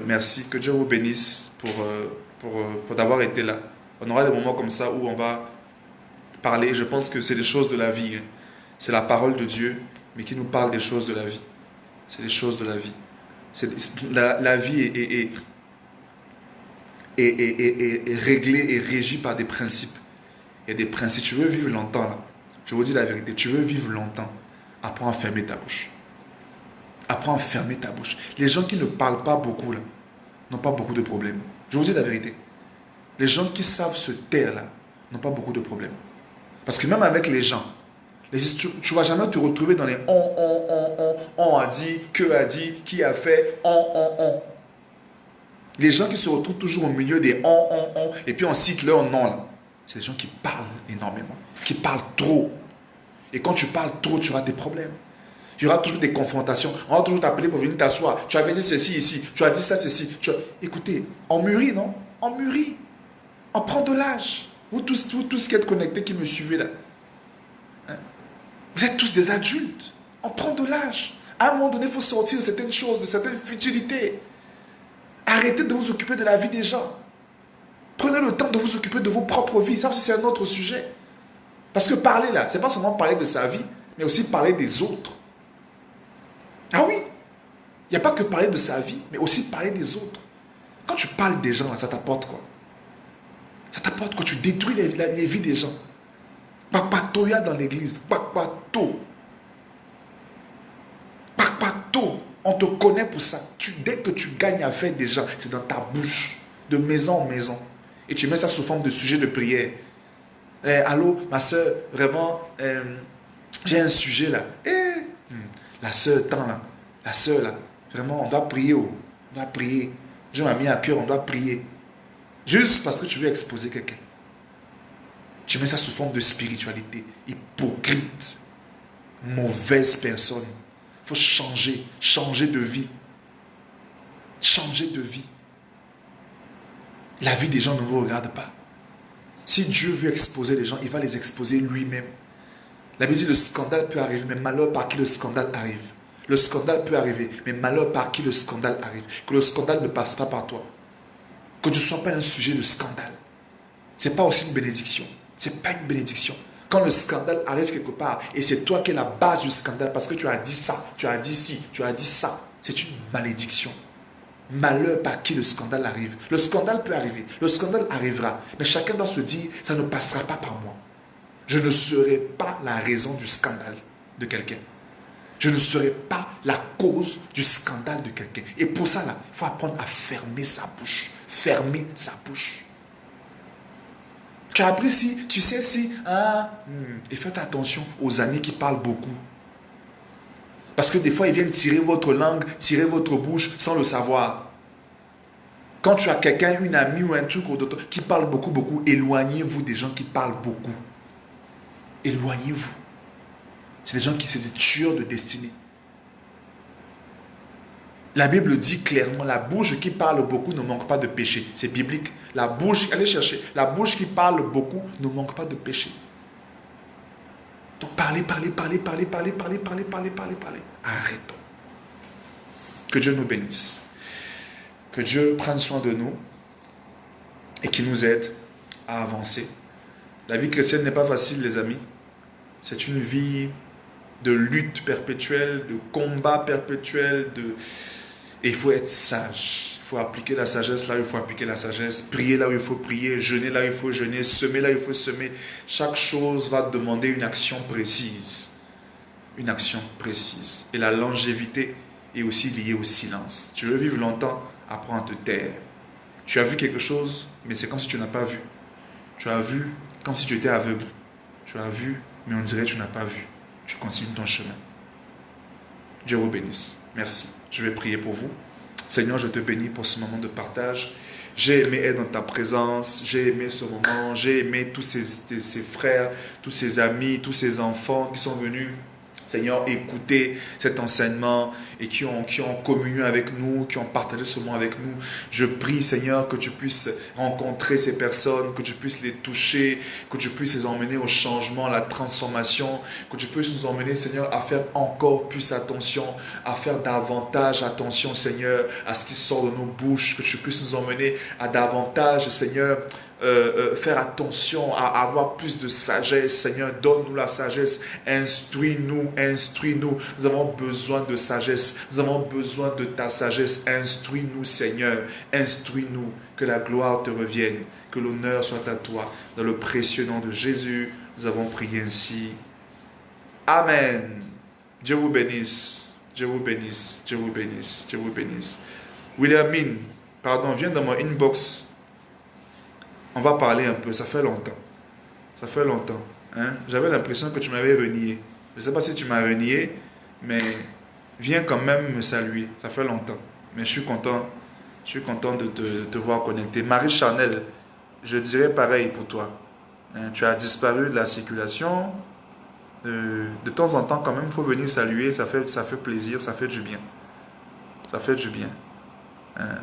Merci, que Dieu vous bénisse pour d'avoir été là. On aura des moments comme ça où on va parler. Je pense que c'est des choses de la vie. Hein. C'est la parole de Dieu, mais qui nous parle des choses de la vie. C'est des choses de la vie. La vie est réglée et régie par des principes. Il y a des principes. Tu veux vivre longtemps, là. Je vous dis la vérité. Tu veux vivre longtemps. Apprends à fermer ta bouche. Apprends à fermer ta bouche. Les gens qui ne parlent pas beaucoup, là, n'ont pas beaucoup de problèmes. Je vous dis la vérité. Les gens qui savent se taire, là, n'ont pas beaucoup de problèmes. Parce que même avec les gens, tu ne vas jamais te retrouver dans les on a dit, que a dit, qui a fait, on. Les gens qui se retrouvent toujours au milieu des on, et puis on cite leur nom là. C'est des gens qui parlent énormément, qui parlent trop. Et quand tu parles trop, tu auras des problèmes. Il y aura toujours des confrontations. On va toujours t'appeler pour venir t'asseoir. Tu as dit ceci ici, tu as dit ça ceci. Écoutez, on mûrit, non? On mûrit. On prend de l'âge. Vous tous qui êtes connectés, qui me suivez là. Hein? Vous êtes tous des adultes. On prend de l'âge. À un moment donné, il faut sortir de certaines choses, de certaines futilités. Arrêtez de vous occuper de la vie des gens. Prenez le temps de vous occuper de vos propres vies. Ça, c'est un autre sujet. Parce que parler là, c'est pas seulement parler de sa vie, mais aussi parler des autres. Ah oui, il n'y a pas que parler de sa vie, mais aussi parler des autres. Quand tu parles des gens, là, ça t'apporte quoi? Ça t'apporte quoi? Tu détruis les vies des gens. Pakpatoya dans l'église. Pakpato. Pakpato. On te connaît pour ça. Dès que tu gagnes à faire des gens, c'est dans ta bouche, de maison en maison. Et tu mets ça sous forme de sujet de prière. Allô, ma soeur, vraiment, j'ai un sujet là. La soeur, tant là. La soeur là. Vraiment, on doit prier. On doit prier. Dieu m'a mis à cœur, on doit prier. Juste parce que tu veux exposer quelqu'un. Tu mets ça sous forme de spiritualité. Hypocrite. Mauvaise personne. Il faut changer. Changer de vie. Changer de vie. La vie des gens ne vous regarde pas. Si Dieu veut exposer les gens, il va les exposer lui-même. La Bible dit le scandale peut arriver, mais malheur par qui le scandale arrive. Le scandale peut arriver, mais malheur par qui le scandale arrive. Que le scandale ne passe pas par toi. Que tu ne sois pas un sujet de scandale. Ce n'est pas aussi une bénédiction. Ce n'est pas une bénédiction. Quand le scandale arrive quelque part, et c'est toi qui es la base du scandale, parce que tu as dit ça, tu as dit ci, tu as dit ça, c'est une malédiction. Malheur par qui le scandale arrive. Le scandale peut arriver, le scandale arrivera, mais chacun doit se dire, ça ne passera pas par moi. Je ne serai pas la raison du scandale de quelqu'un. Je ne serai pas la cause du scandale de quelqu'un. Et pour ça, là, il faut apprendre à fermer sa bouche. Fermer sa bouche. Tu as appris si, tu sais si, et faites attention aux amis qui parlent beaucoup. Parce que des fois, ils viennent tirer votre langue, tirer votre bouche sans le savoir. Quand tu as quelqu'un, une amie ou un truc ou d'autre qui parle beaucoup, beaucoup, éloignez-vous des gens qui parlent beaucoup. Éloignez-vous. C'est des gens qui sont des tueurs de destinée. La Bible dit clairement, la bouche qui parle beaucoup ne manque pas de péché. C'est biblique. La bouche, allez chercher, la bouche qui parle beaucoup ne manque pas de péché. Donc parlez. Arrêtons. Que Dieu nous bénisse. Que Dieu prenne soin de nous et qu'il nous aide à avancer. La vie chrétienne n'est pas facile, les amis. C'est une vie de lutte perpétuelle, de combat perpétuel, et il faut être sage. Il faut appliquer la sagesse là où il faut appliquer la sagesse, prier là où il faut prier, jeûner là où il faut jeûner, semer là où il faut semer. Chaque chose va demander une action précise. Une action précise. Et la longévité est aussi liée au silence. Tu veux vivre longtemps, apprends à te taire. Tu as vu quelque chose, mais c'est comme si tu n'as pas vu. Tu as vu comme si tu étais aveugle. Tu as vu, mais on dirait que tu n'as pas vu. Tu continues ton chemin. Dieu vous bénisse. Merci. Je vais prier pour vous. Seigneur, je te bénis pour ce moment de partage. J'ai aimé être dans ta présence. J'ai aimé ce moment. J'ai aimé tous ces frères, tous ces amis, tous ces enfants qui sont venus, Seigneur, écouter cet enseignement et qui ont communion avec nous, qui ont partagé ce moment avec nous. Je prie, Seigneur, que tu puisses rencontrer ces personnes, que tu puisses les toucher, que tu puisses les emmener au changement, à la transformation, que tu puisses nous emmener, Seigneur, à faire encore plus attention, à faire davantage attention, Seigneur, à ce qui sort de nos bouches, que tu puisses nous emmener à davantage, Seigneur, faire attention à avoir plus de sagesse. Seigneur, donne-nous la sagesse, instruis-nous. Nous avons besoin de sagesse, nous avons besoin de ta sagesse. Instruis-nous, Seigneur, instruis-nous. Que la gloire te revienne, que l'honneur soit à toi. Dans le précieux nom de Jésus, nous avons prié ainsi. Amen. Dieu vous bénisse, Dieu vous bénisse, Dieu vous bénisse, Dieu vous bénisse. Williamine, pardon, viens dans mon inbox. On va parler un peu, ça fait longtemps. Ça fait longtemps. Hein? J'avais l'impression que tu m'avais renié. Je ne sais pas si tu m'as renié, mais viens quand même me saluer. Ça fait longtemps. Mais je suis content de te voir connecté. Marie Chanel, je dirais pareil pour toi. Hein? Tu as disparu de la circulation. De temps en temps, quand même, il faut venir saluer. Ça fait plaisir, ça fait du bien. Ça fait du bien. Hein?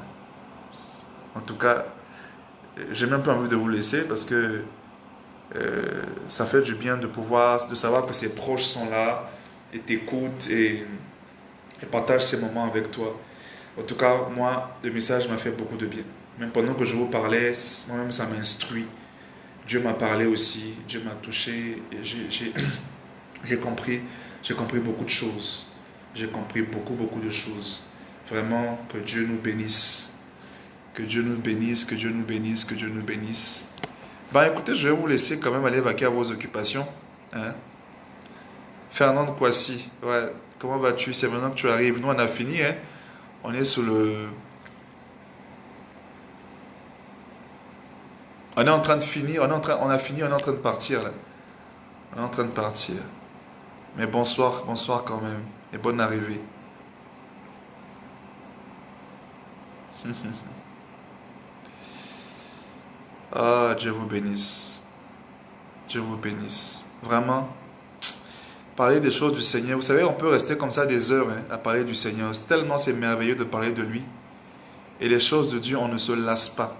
En tout cas, j'ai même pas envie de vous laisser parce que ça fait du bien de savoir que ses proches sont là et t'écoutent et partagent ces moments avec toi. En tout cas, moi, le message m'a fait beaucoup de bien. Même pendant que je vous parlais, moi-même, ça m'instruit. Dieu m'a parlé aussi, Dieu m'a touché. Et j'ai compris beaucoup de choses. J'ai compris beaucoup de choses. Vraiment, que Dieu nous bénisse. Que Dieu nous bénisse, que Dieu nous bénisse, que Dieu nous bénisse. Ben écoutez, je vais vous laisser quand même aller vaquer à vos occupations. Hein? Fernand Kwasi, ouais, comment vas-tu? C'est maintenant que tu arrives. Nous, on a fini. Hein? On est sous le... On est en train de finir. On a fini, on est en train de partir. Là. On est en train de partir. Mais bonsoir quand même. Et bonne arrivée. Ah, Dieu vous bénisse. Dieu vous bénisse. Vraiment, parler des choses du Seigneur. Vous savez, on peut rester comme ça des heures à parler du Seigneur. Tellement c'est merveilleux de parler de lui. Et les choses de Dieu, on ne se lasse pas.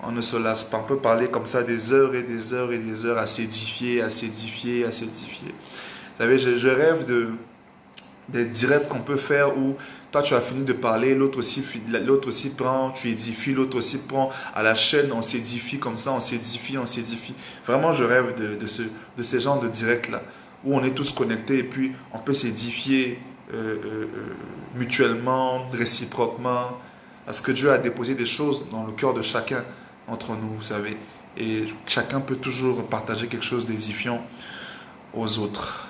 On ne se lasse pas. On peut parler comme ça des heures et des heures et des heures à s'édifier, à s'édifier, à s'édifier. Vous savez, je rêve des directs qu'on peut faire où toi tu as fini de parler, l'autre aussi prend, tu édifies, l'autre aussi prend. À la chaîne, on s'édifie comme ça, on s'édifie, on s'édifie. Vraiment, je rêve de ces genres de directs-là, où on est tous connectés et puis on peut s'édifier mutuellement, réciproquement, parce que Dieu a déposé des choses dans le cœur de chacun entre nous, vous savez. Et chacun peut toujours partager quelque chose d'édifiant aux autres.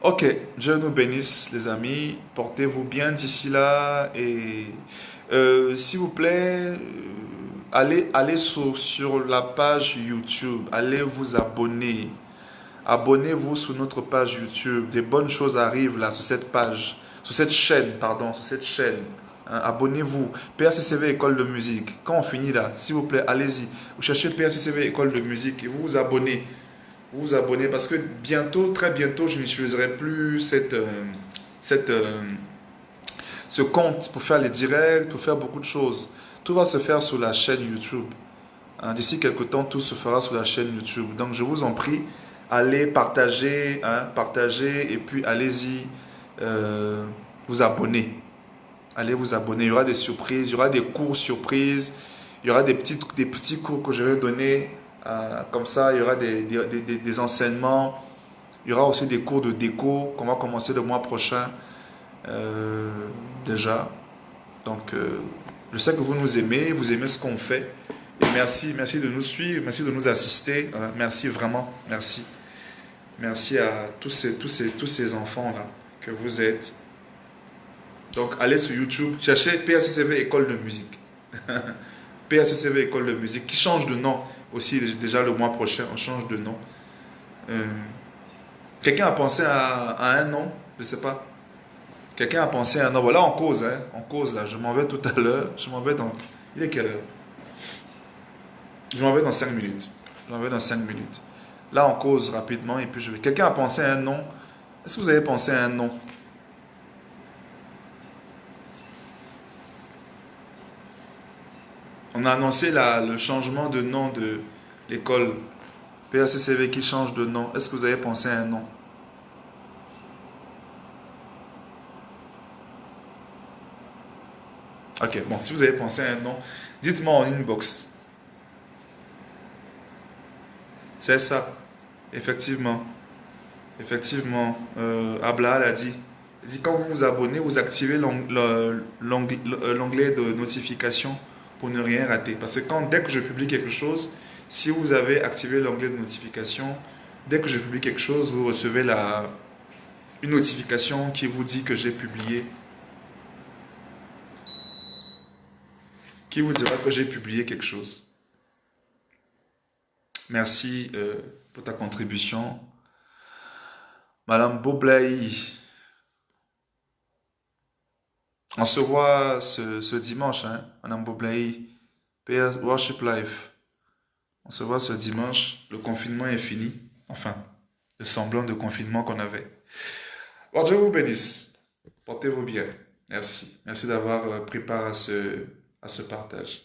Ok, Dieu nous bénisse les amis, portez-vous bien d'ici là et s'il vous plaît, allez sur la page YouTube, allez vous abonner, abonnez-vous sur notre page YouTube, des bonnes choses arrivent là sur cette page, sur cette chaîne, pardon, sur cette chaîne. Hein, abonnez-vous, PRCCV École de Musique, quand on finit là, s'il vous plaît, allez-y, vous cherchez PRCCV École de Musique et vous vous abonnez. Vous abonner parce que bientôt, très bientôt, je n'utiliserai plus ce compte pour faire les directs, pour faire beaucoup de choses. Tout va se faire sur la chaîne YouTube. Hein, d'ici quelques temps, tout se fera sur la chaîne YouTube. Donc, je vous en prie, allez partager, hein, partagez et puis allez-y vous abonner. Allez vous abonner. Il y aura des surprises, il y aura des cours surprises, il y aura des petits cours que je vais donner. Comme ça, il y aura des enseignements. Il y aura aussi des cours de déco qu'on va commencer le mois prochain déjà. Donc, je sais que vous nous aimez, vous aimez ce qu'on fait. Et merci de nous suivre, merci de nous assister. Merci vraiment, merci. Merci à tous ces enfants-là que vous êtes. Donc, allez sur YouTube, cherchez PRCCV École de Musique. PRCCV École de Musique qui change de nom. Aussi, déjà le mois prochain, on change de nom. Quelqu'un a pensé à un nom? Je ne sais pas. Quelqu'un a pensé à un nom. Voilà, on cause, hein. On cause là. Je m'en vais tout à l'heure. Je m'en vais dans... Il est quelle heure? Je m'en vais dans 5 minutes. Je m'en vais dans 5 minutes. Là, on cause rapidement et puis je vais... Quelqu'un a pensé à un nom? Est-ce que vous avez pensé à un nom? On a annoncé le changement de nom de l'école PACCV qui change de nom. Est-ce que vous avez pensé à un nom? Ok, bon, si vous avez pensé à un nom, dites-moi en inbox. C'est ça, effectivement. Effectivement, Ablahal a dit. Il dit quand vous vous abonnez, vous activez l'onglet de notification pour ne rien rater. Parce que dès que je publie quelque chose, si vous avez activé l'onglet de notification, dès que je publie quelque chose, vous recevez une notification qui vous dit que j'ai publié, qui vous dira que j'ai publié quelque chose. Merci pour ta contribution. Madame Boblaï, on se voit ce dimanche, hein, Madame Boblaï, PS Worship Life. On se voit ce dimanche, le confinement est fini. Enfin, le semblant de confinement qu'on avait. Bon, Dieu vous bénisse. Portez-vous bien. Merci. Merci d'avoir pris part à ce partage.